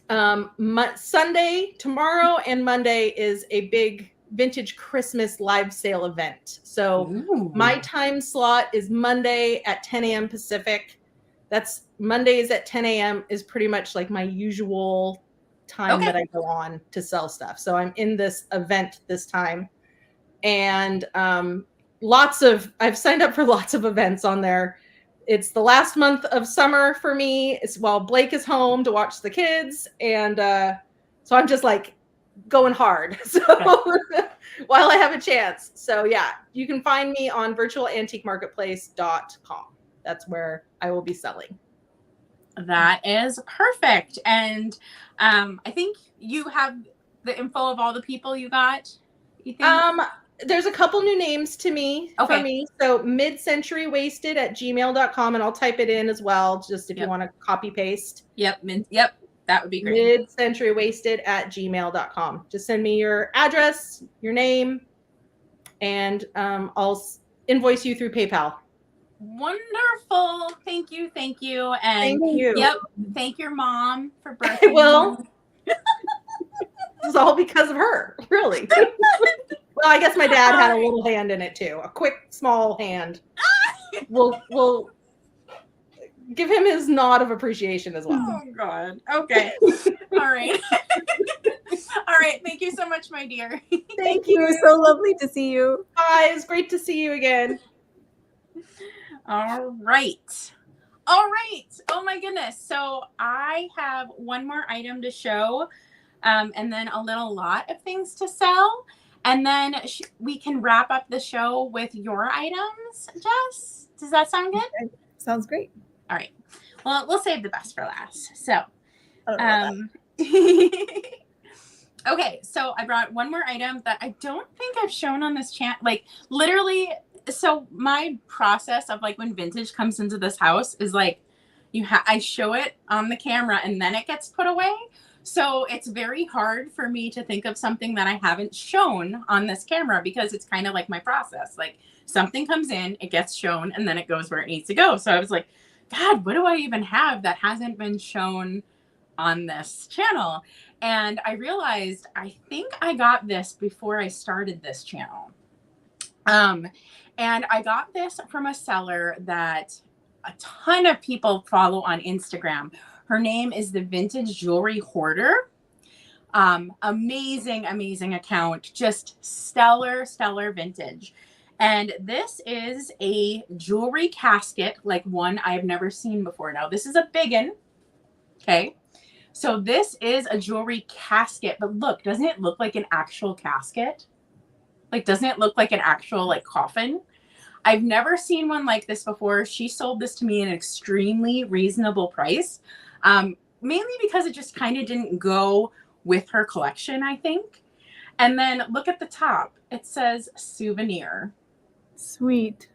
Sunday, tomorrow, and Monday is a big vintage Christmas live sale event. So my time slot is Monday at 10 a.m. Pacific. That's Mondays at 10 a.m. is pretty much like my usual time that I go on to sell stuff. So I'm in this event this time. And I've signed up for lots of events on there. It's the last month of summer for me. It's while Blake is home to watch the kids. And so I'm just like going hard. So while I have a chance. So yeah, you can find me on virtualantiquemarketplace.com. That's where I will be selling. That is perfect. And I think you have the info of all the people you got. You think? There's a couple new names to me for me. So midcenturywasted@gmail.com, and I'll type it in as well, just if you want to copy paste. Yep. That would be great. midcenturywasted@gmail.com. Just send me your address, your name, and I'll invoice you through PayPal. Wonderful. Thank you. And thank you. Yep. Thank your mom for birthday. Well, this is all because of her, really. Well, I guess my dad had a little hand in it too. A quick, small hand. We'll give him his nod of appreciation as well. Oh God. Okay. All right. All right. Thank you so much, my dear. Thank you. It was so lovely to see you. Bye. It's great to see you again. All right. Oh my goodness. So I have one more item to show, and then a little lot of things to sell. And then we can wrap up the show with your items, Jess. Does that sound good? Sounds great. All right. Well, we'll save the best for last. So, okay. So I brought one more item that I don't think I've shown on this channel. Like literally, so my process of like when vintage comes into this house is like, I show it on the camera and then it gets put away. So it's very hard for me to think of something that I haven't shown on this camera because it's kind of like my process. Like something comes in, it gets shown, and then it goes where it needs to go. So I was like, God, what do I even have that hasn't been shown on this channel? And I realized I think I got this before I started this channel. And I got this from a seller that a ton of people follow on Instagram. Her name is the Vintage Jewelry Hoarder. Amazing account. Just stellar vintage. And this is a jewelry casket, like one I've never seen before. Now, this is a big one. Okay. So this is a jewelry casket. But look, doesn't it look like an actual casket? Like, doesn't it look like an actual, like, coffin? I've never seen one like this before. She sold this to me at an extremely reasonable price, mainly because it just kind of didn't go with her collection, I think. And then look at the top. It says souvenir. Sweet.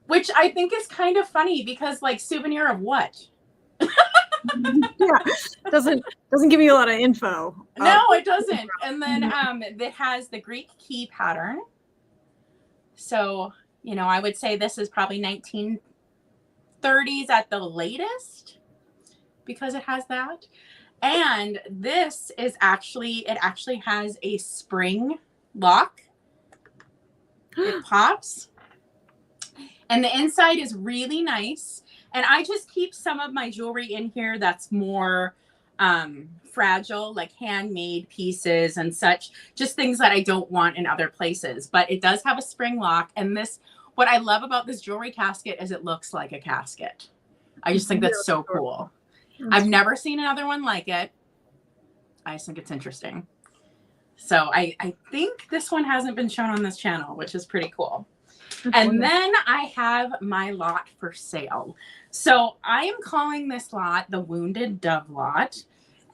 Which I think is kind of funny because, like, souvenir of what? Yeah, doesn't give you a lot of info. No, it doesn't. And then it has the Greek key pattern. So, you know, I would say this is probably 1930s at the latest because it has that. And this is actually, it actually has a spring lock. It pops. And the inside is really nice. And I just keep some of my jewelry in here that's more fragile, like handmade pieces and such, just things that I don't want in other places. But it does have a spring lock. And this, what I love about this jewelry casket is it looks like a casket. I just think that's so cool. I've never seen another one like it. I just think it's interesting. So I think this one hasn't been shown on this channel, which is pretty cool. And then I have my lot for sale. So I am calling this lot the Wounded Dove lot.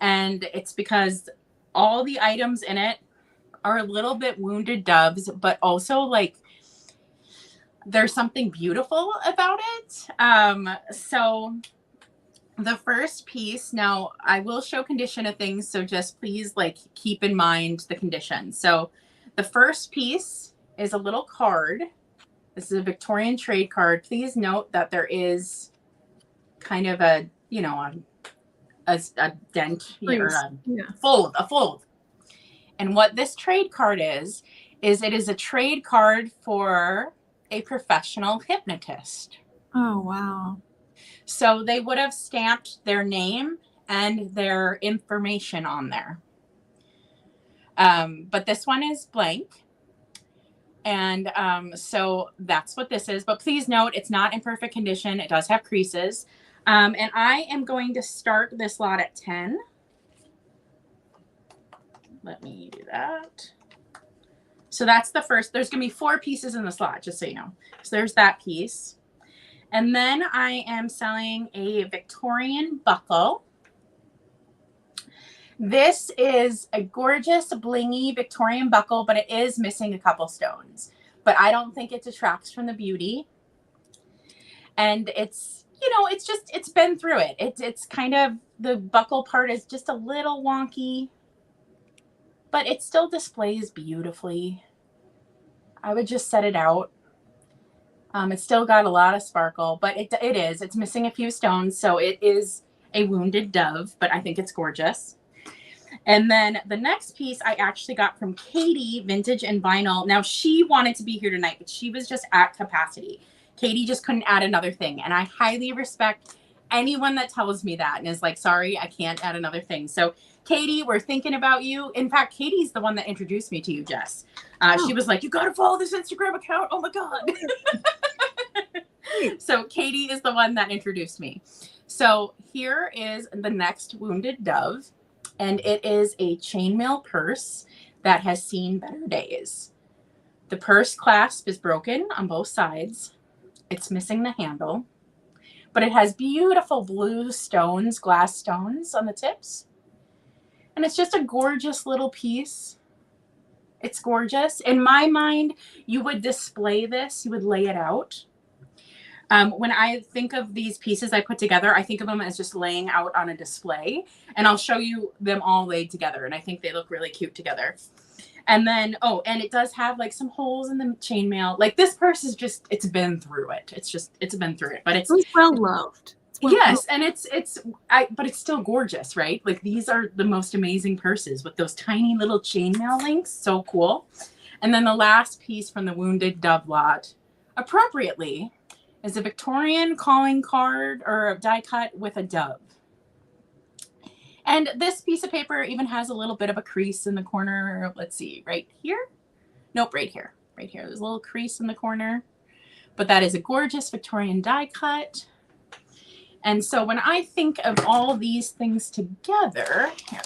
And it's because all the items in it are a little bit wounded doves, but also like there's something beautiful about it. So the first piece, now I will show condition of things, so just please like keep in mind the condition. So the first piece is a little card. This is a Victorian trade card. Please note that there is kind of a, you know, a dent here, a fold. And what this trade card is it is a trade card for a professional hypnotist. Oh, wow. So they would have stamped their name and their information on there. But this one is blank. And so that's what this is. But please note, it's not in perfect condition. It does have creases. And I am going to start this lot at 10. Let me do that. So that's the first. There's going to be 4 pieces in the slot, just so you know. So there's that piece. And then I am selling a Victorian buckle. This is a gorgeous blingy Victorian buckle, but it is missing a couple stones. But I don't think it detracts from the beauty. And it's, you know, it's just, it's been through it. It's kind of, the buckle part is just a little wonky, but it still displays beautifully. I would just set it out. It's still got a lot of sparkle, but it's missing a few stones. So it is a wounded dove, but I think it's gorgeous. And then the next piece I actually got from Katie, Vintage and Vinyl. Now she wanted to be here tonight, but she was just at capacity. Katie just couldn't add another thing. And I highly respect anyone that tells me that and is like, sorry, I can't add another thing. So Katie, we're thinking about you. In fact, Katie's the one that introduced me to you, Jess. She was like, you got to follow this Instagram account. Oh my God. So Katie is the one that introduced me. So here is the next Wounded Dove. And it is a chainmail purse that has seen better days. The purse clasp is broken on both sides. It's missing the handle. But it has beautiful blue stones, glass stones on the tips. And it's just a gorgeous little piece. It's gorgeous. In my mind, you would display this. You would lay it out. When I think of these pieces I put together, I think of them as just laying out on a display. And I'll show you them all laid together. And I think they look really cute together. And then, oh, and it does have like some holes in the chainmail. Like this purse is just, it's been through it. It's been through it. But it's well loved. Yes, and but it's still gorgeous, right? Like these are the most amazing purses with those tiny little chainmail links. So cool. And then the last piece from the Wounded Dove lot, appropriately, is a Victorian calling card or a die cut with a dove. And this piece of paper even has a little bit of a crease in the corner. Let's see, right here? Nope, right here. Right here. There's a little crease in the corner. But that is a gorgeous Victorian die cut. And so when I think of all these things together, here,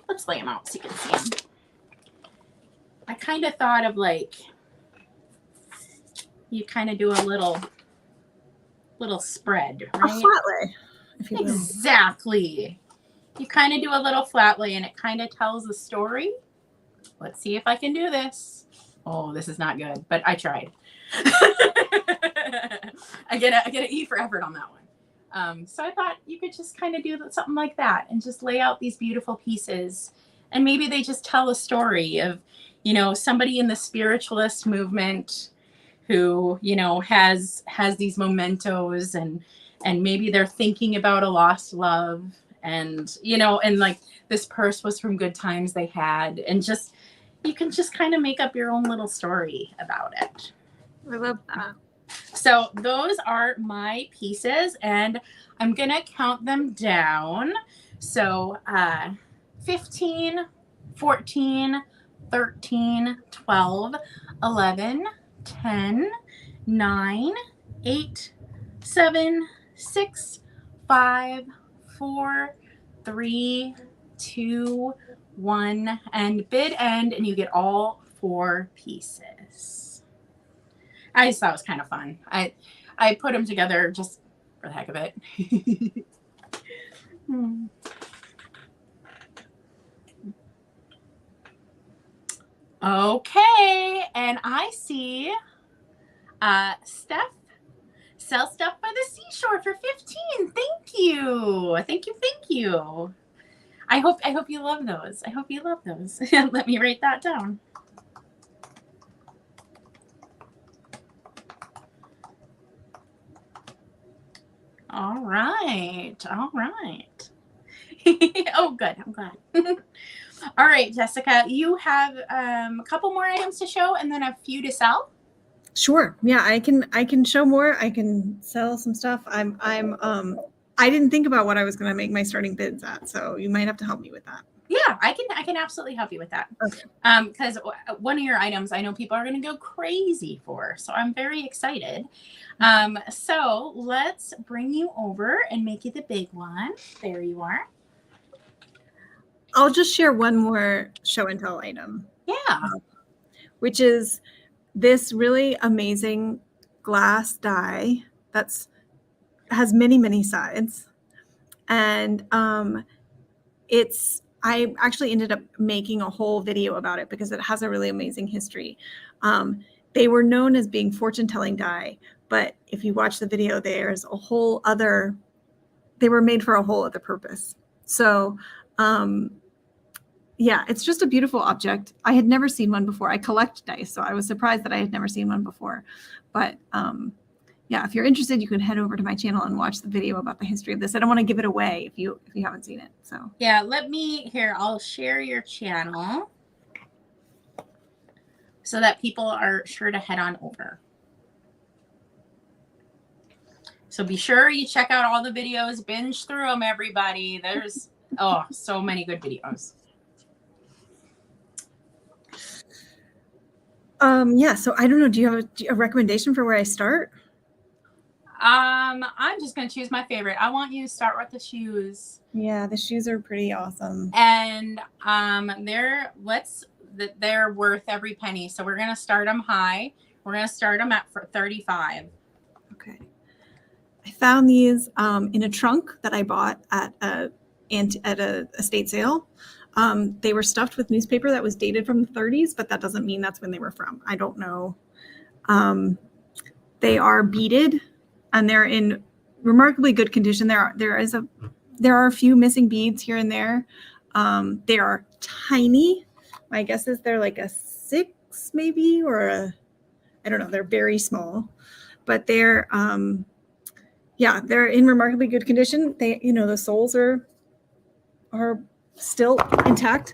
let's lay them out so you can see them. I kind of thought of like you kind of do a little spread, A right? flat lay, if you will. Exactly. You kind of do a little flat lay and it kind of tells a story. Let's see if I can do this. Oh, this is not good, but I tried. I get an E for effort on that one. So I thought you could just kind of do something like that and just lay out these beautiful pieces. And maybe they just tell a story of, you know, somebody in the spiritualist movement who, you know, has these mementos and maybe they're thinking about a lost love and, you know, and like this purse was from good times they had, and just, you can just kind of make up your own little story about it. I love that. So those are my pieces and I'm going to count them down. So 15, 14, 13, 12, 11, 10, 9, 8, 7, 6, 5, 4, 3, 2, 1, and bid end, and you get all 4 pieces. I just thought it was kind of fun. I put them together just for the heck of it. Okay, and I see Steph sell stuff by the seashore for 15. Thank you. Thank you. I hope you love those. Let me write that down. All right. Oh, good. I'm glad. All right, Jessica, you have a couple more items to show and then a few to sell. Sure. Yeah, I can show more. I can sell some stuff. I didn't think about what I was going to make my starting bids at, so you might have to help me with that. Yeah, I can absolutely help you with that. Okay. Because one of your items I know people are going to go crazy for, so I'm very excited. So let's bring you over and make you the big one. There you are. I'll just share one more show and tell item. Yeah. Which is this really amazing glass die that's has many sides, and I actually ended up making a whole video about it because it has a really amazing history. They were known as being fortune-telling die, but if you watch the video, there's a whole other. They were made for a whole other purpose. So. Yeah, it's just a beautiful object. I had never seen one before. I collect dice, so I was surprised that I had never seen one before. But yeah, if you're interested, you can head over to my channel and watch the video about the history of this. I don't want to give it away if you haven't seen it. So yeah, I'll share your channel so that people are sure to head on over. So be sure you check out all the videos, binge through them, everybody. There's so many good videos. Yeah, so I don't know. Do you have a recommendation for where I start? I'm just gonna choose my favorite. I want you to start with the shoes. Yeah, the shoes are pretty awesome. And they're worth every penny. So we're gonna start them high. We're gonna start them at 35. Okay. I found these in a trunk that I bought at a estate sale. They were stuffed with newspaper that was dated from the 30s, but that doesn't mean that's when they were from. I don't know. They are beaded and they're in remarkably good condition. There are a few missing beads here and there. They are tiny. My guess is they're like a 6 maybe, or I don't know. They're very small, but they're in remarkably good condition. They, the soles are still intact.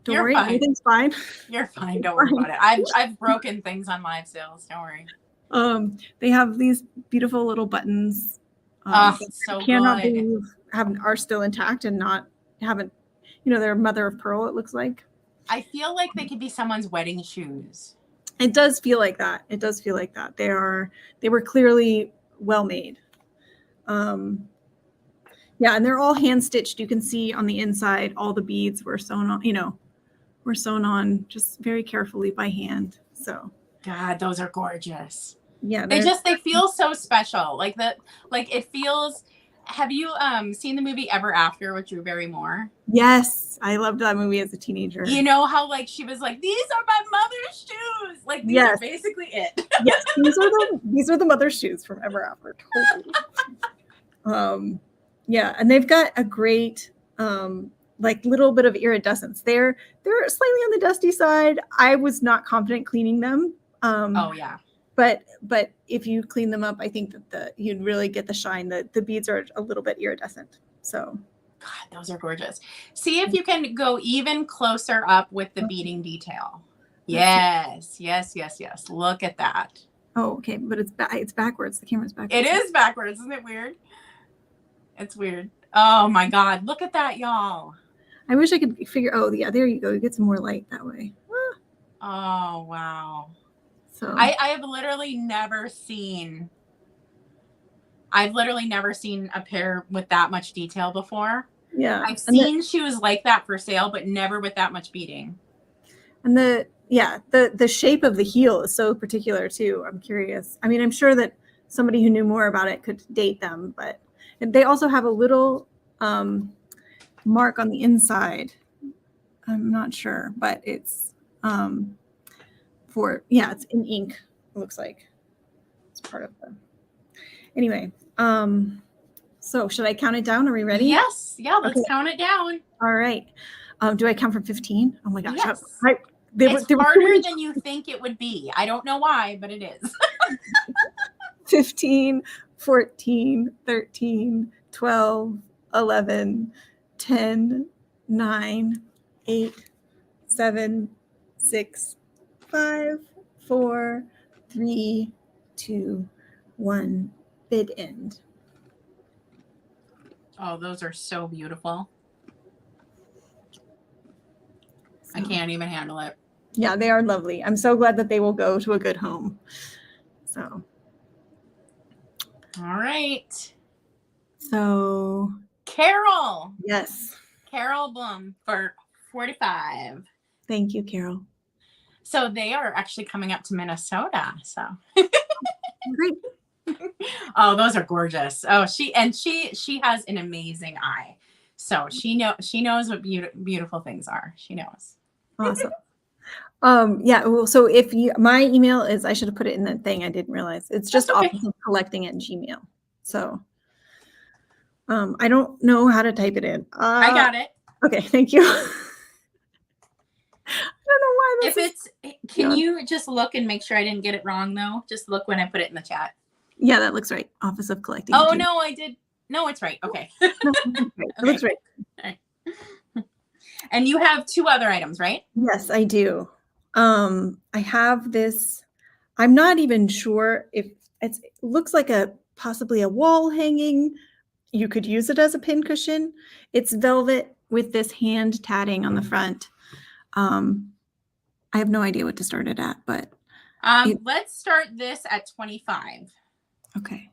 Don't worry, everything's fine. You're fine. Don't worry about it. I've broken things on live sales. Don't worry. They have these beautiful little buttons. So cannot good. believe are still intact and haven't. They're mother of pearl. It looks like. I feel like they could be someone's wedding shoes. It does feel like that. They were clearly well made. Yeah, and they're all hand stitched. You can see on the inside, all the beads were sewn on, just very carefully by hand. So God, those are gorgeous. Yeah, They feel so special. Like it feels. Have you seen the movie Ever After with Drew Barrymore? Yes, I loved that movie as a teenager. You know how like she was like, these are my mother's shoes. Like these are basically it. Yes, these are the mother's shoes from Ever After. Totally. Yeah, and they've got a great like little bit of iridescence. They're slightly on the dusty side. I was not confident cleaning them. Oh yeah. But if you clean them up, I think that you'd really get the shine. The beads are a little bit iridescent. So, God, those are gorgeous. See if you can go even closer up with the beading detail. Yes. Look at that. Oh, okay, but it's backwards. The camera's backwards. It is backwards, isn't it weird? It's weird. Oh my God, look at that, y'all. I wish I could figure. Oh, yeah, there you go. You get some more light that way. Oh wow. So I have literally never seen. I've literally never seen a pair with that much detail before. Yeah, I've seen shoes like that for sale, but never with that much beading. And the shape of the heel is so particular too. I'm curious. I mean, I'm sure that somebody who knew more about it could date them, but they also have a little mark on the inside. I'm not sure, but it's it's in ink. It looks like it's part of the. Anyway, so should I count it down? Are we ready? Yes. Yeah. Let's count it down. All right. Do I count from 15? Oh my gosh. Yes. It's harder than you think it would be. I don't know why, but it is. 15, 14, 13, 12, 11, 10, 9, 8, 7, 6, 5, 4, 3, 2, 1. Bid end. Oh, those are so beautiful. I can't even handle it. Yeah, they are lovely. I'm so glad that they will go to a good home. So. All right. So. Carol. Yes. Carol Bloom for 45. Thank you, Carol. So they are actually coming up to Minnesota. So. Great. Oh, those are gorgeous. Oh, she has an amazing eye. So she knows what beautiful things are. She knows. Awesome. Yeah. Well, so my email is, I should have put it in the thing. I didn't realize it's just officeofcollecting@gmail. So, I don't know how to type it in. I got it. Okay. Thank you. I don't know why this Can you just look and make sure I didn't get it wrong though? Just look when I put it in the chat. Yeah, that looks right. Office of Collecting. Oh no, I did. No, it's right. Okay. It looks right. Okay. And you have 2 other items, right? Yes, I do. I have this. I'm not even sure if it looks like possibly a wall hanging. You could use it as a pin cushion. It's velvet with this hand tatting on the front. I have no idea what to start it at, but let's start this at 25. Okay.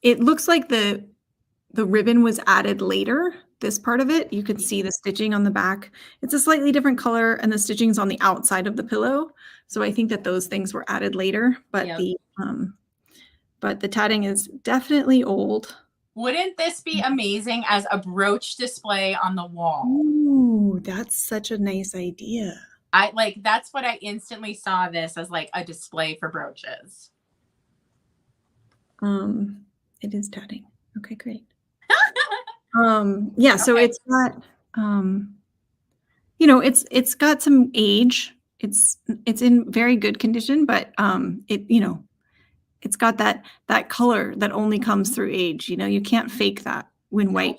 It looks like the ribbon was added later. This part of it, you can see the stitching on the back. It's a slightly different color, and the stitching's on the outside of the pillow. So I think that those things were added later, but the tatting is definitely old. Wouldn't this be amazing as a brooch display on the wall? Ooh, that's such a nice idea. That's what I instantly saw this as, like a display for brooches. It is tatting. Okay, great. Yeah, so it's got it's got some age. It's in very good condition, but it's got that color that only comes through age. You can't fake that when white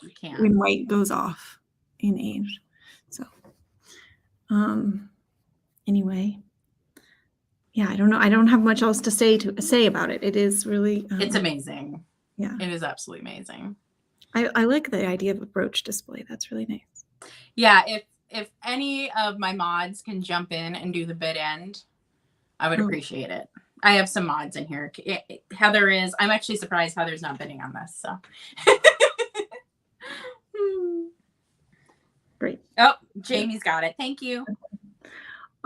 goes off in age. So anyway, yeah, I don't know. I don't have much else to say about it. It is really it's amazing. Yeah, it is absolutely amazing. I like the idea of a brooch display. That's really nice. Yeah, if any of my mods can jump in and do the bid end, I would appreciate it. I have some mods in here. Heather is. I'm actually surprised Heather's not bidding on this. So great. Oh, Jamie's got it. Thank you.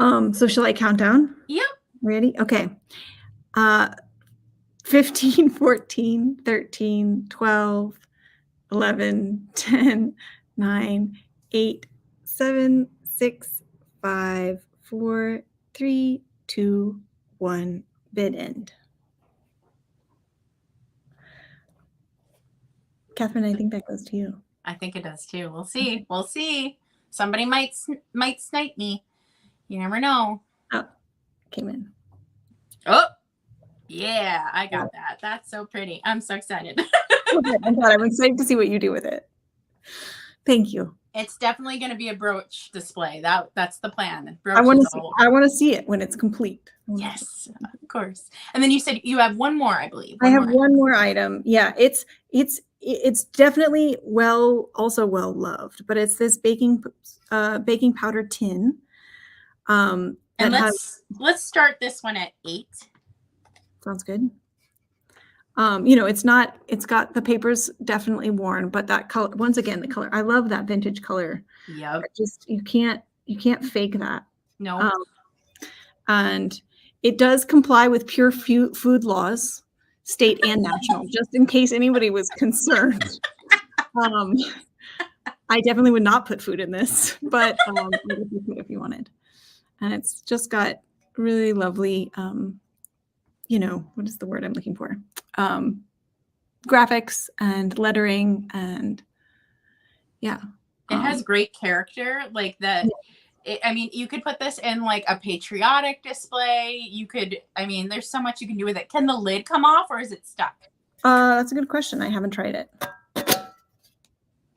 So shall I count down? Yep. Ready? Okay. 15, 14, 13, 12, 11, 10, 9, 8, 7, 6, 5, 4, 3, 2, 1. Bid end. Catherine, I think that goes to you. I think it does too. We'll see. We'll see. Somebody might snipe me. You never know. Oh, came in. Oh, yeah, I got that. That's so pretty. I'm so excited. Okay, I'm glad. I'm excited to see what you do with it. Thank you. It's definitely going to be a brooch display. That's the plan. I want to see it when it's complete. Yes, of course. And then you said you have one more, I believe. I have one more item. Yeah, it's definitely also well loved, but it's this baking powder tin. And let's start this one at 8. Sounds good. It's got the paper's definitely worn, but that color, once again, the color, I love that vintage color. Yep. You can't fake that. No. And it does comply with pure food laws, state and national, just in case anybody was concerned. I definitely would not put food in this, but if you wanted. And it's just got really lovely, what is the word I'm looking for? Graphics and lettering, and yeah. It has great character, like that. Yeah. You could put this in like a patriotic display. There's so much you can do with it. Can the lid come off or is it stuck? That's a good question. I haven't tried it.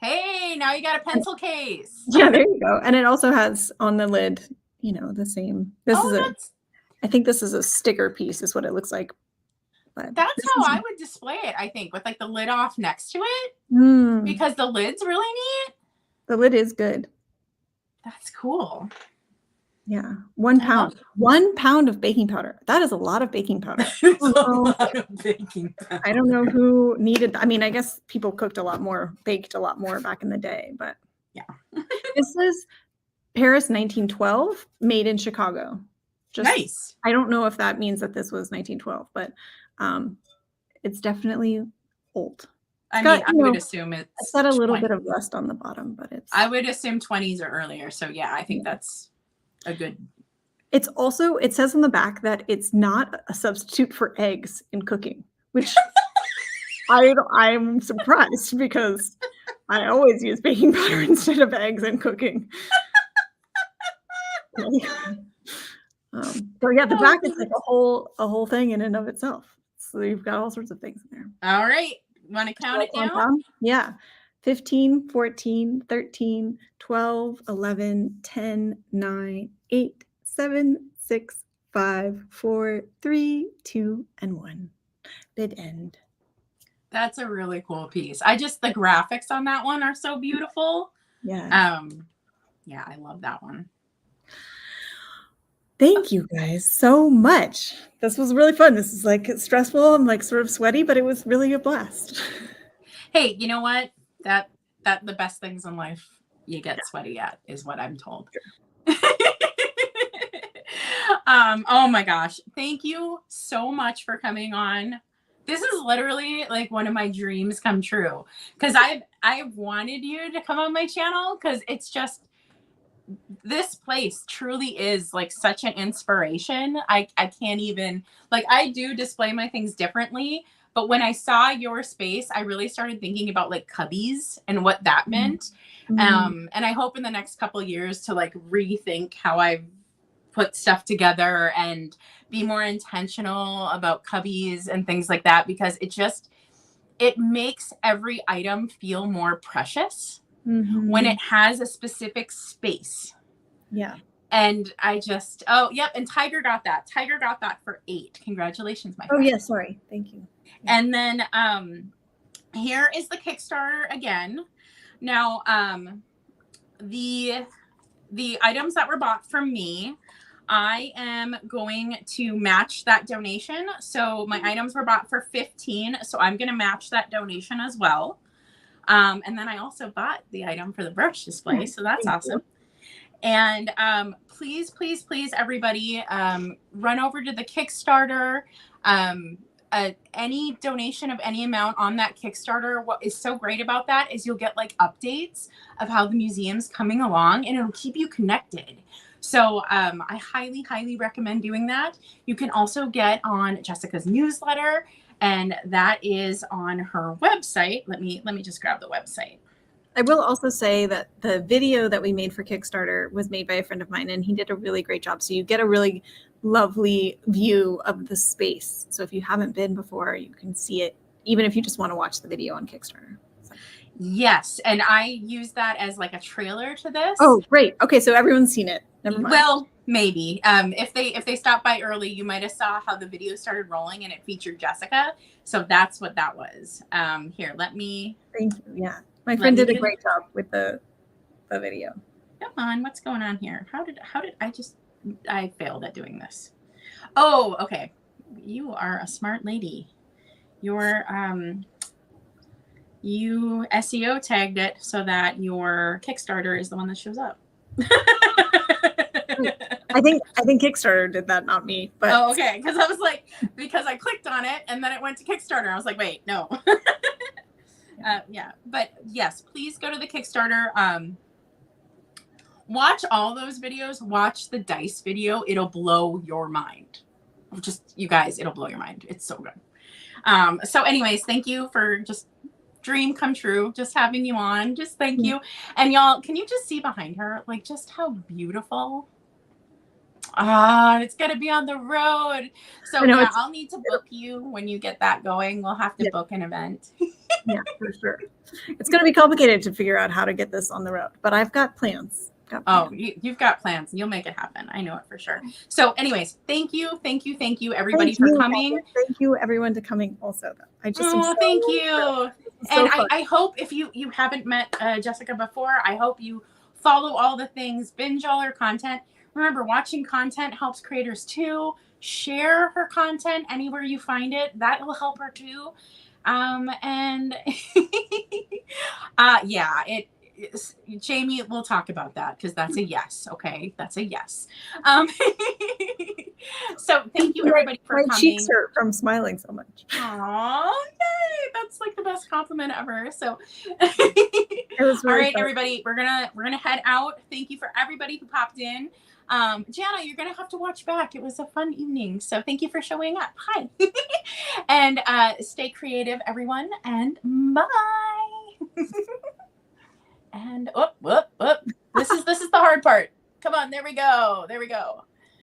Hey, now you got a pencil case. Yeah, there you go. And it also has on the lid, the same. I think this is a sticker piece, is what it looks like. But that's how I would display it, I think, with like the lid off next to it, because the lid's really neat. The lid is good. That's cool. Yeah. 1 pound. 1 pound of baking powder. That is a lot of baking powder. I don't know who needed. I guess people baked a lot more back in the day, but yeah. This is Paris 1912, made in Chicago. Nice. I don't know if that means that this was 1912, but it's definitely old. I would assume it's got a little bit of rust on the bottom, but I would assume 20s or earlier. So yeah, I think that's a good. It says on the back that it's not a substitute for eggs in cooking, which I'm surprised because I always use baking powder instead of eggs in cooking. So yeah, the back is like a whole thing in and of itself. So you've got all sorts of things in there. All right. Want to count it down? Yeah. 15, 14, 13, 12, 11, 10, 9, 8, 7, 6, 5, 4, 3, 2, and 1. Bid end. That's a really cool piece. The graphics on that one are so beautiful. Yeah. Yeah, I love that one. Thank you guys so much. This was really fun. This is like stressful. I'm like sort of sweaty, but it was really a blast. Hey, you know what? That the best things in life you get sweaty at is what I'm told. Sure. Oh my gosh. Thank you so much for coming on. This is literally like one of my dreams come true, because I've wanted you to come on my channel, because it's just, this place truly is like such an inspiration. I can't even, like, I do display my things differently, but when I saw your space, I really started thinking about like cubbies and what that meant. And I hope in the next couple of years to like rethink how I put stuff together and be more intentional about cubbies and things like that, because it makes every item feel more precious. When it has a specific space. Yeah. And I just, and Tiger got that. Tiger got that for 8. Congratulations, my friend. Oh yeah, sorry. Thank you. Yeah. And then here is the Kickstarter again. Now, the items that were bought from me, I am going to match that donation. So my items were bought for 15, so I'm going to match that donation as well. And then I also bought the item for the brooch display, so that's awesome. And please, please, please, everybody, run over to the Kickstarter. Any donation of any amount on that Kickstarter, what is so great about that is you'll get like updates of how the museum's coming along, and it'll keep you connected. So I highly, highly recommend doing that. You can also get on Jessica's newsletter, and that is on her website. Let me just grab the website. I will also say that the video that we made for Kickstarter was made by a friend of mine, and he did a really great job. So you get a really lovely view of the space. So if you haven't been before, you can see it, even if you just want to watch the video on Kickstarter. So. Yes, and I use that as like a trailer to this. Oh, great. Okay, so everyone's seen it. Never mind. Well, maybe. If they stopped by early, you might have saw how the video started rolling and it featured Jessica. So that's what that was. Here, let me. Thank you. Yeah. My friend did a great job with the video. Come on, what's going on here? How did I failed at doing this? Oh, okay. You are a smart lady. You're you SEO tagged it so that your Kickstarter is the one that shows up. I think Kickstarter did that, not me. But oh, okay. Because I was like, because I clicked on it and then it went to Kickstarter. I was like, wait, no. Yeah, but yes, please go to the Kickstarter. Watch all those videos. Watch the dice video. It'll blow your mind. Just, you guys, it'll blow your mind. It's so good. So anyways, thank you for just dream come true. Just having you on. Just thank you. And y'all, can you just see behind her? Like just how beautiful. It's gonna be on the road. So yeah, I'll need to book you when you get that going. We'll have to book an event. Yeah, for sure. It's going to be complicated to figure out how to get this on the road, but I've got plans. Oh, you've got plans. You'll make it happen. I know it for sure. So anyways, thank you, everybody, for coming. Thank you, everyone, to coming also. Thank you. And I hope if you haven't met Jessica before, I hope you follow all the things, binge all her content. Remember, watching content helps creators too. Share her content anywhere you find it. That will help her too. And yeah, Jamie, we'll talk about that because that's a yes. Okay. That's a yes. So thank you everybody for coming. My cheeks hurt from smiling so much. Oh, yay. That's like the best compliment ever. So it was really all right, fun. everybody, we're going to head out. Thank you for everybody who popped in. Jana, you're going to have to watch back. It was a fun evening. So thank you for showing up. Hi. And stay creative, everyone. And bye. And this is the hard part. Come on. There we go.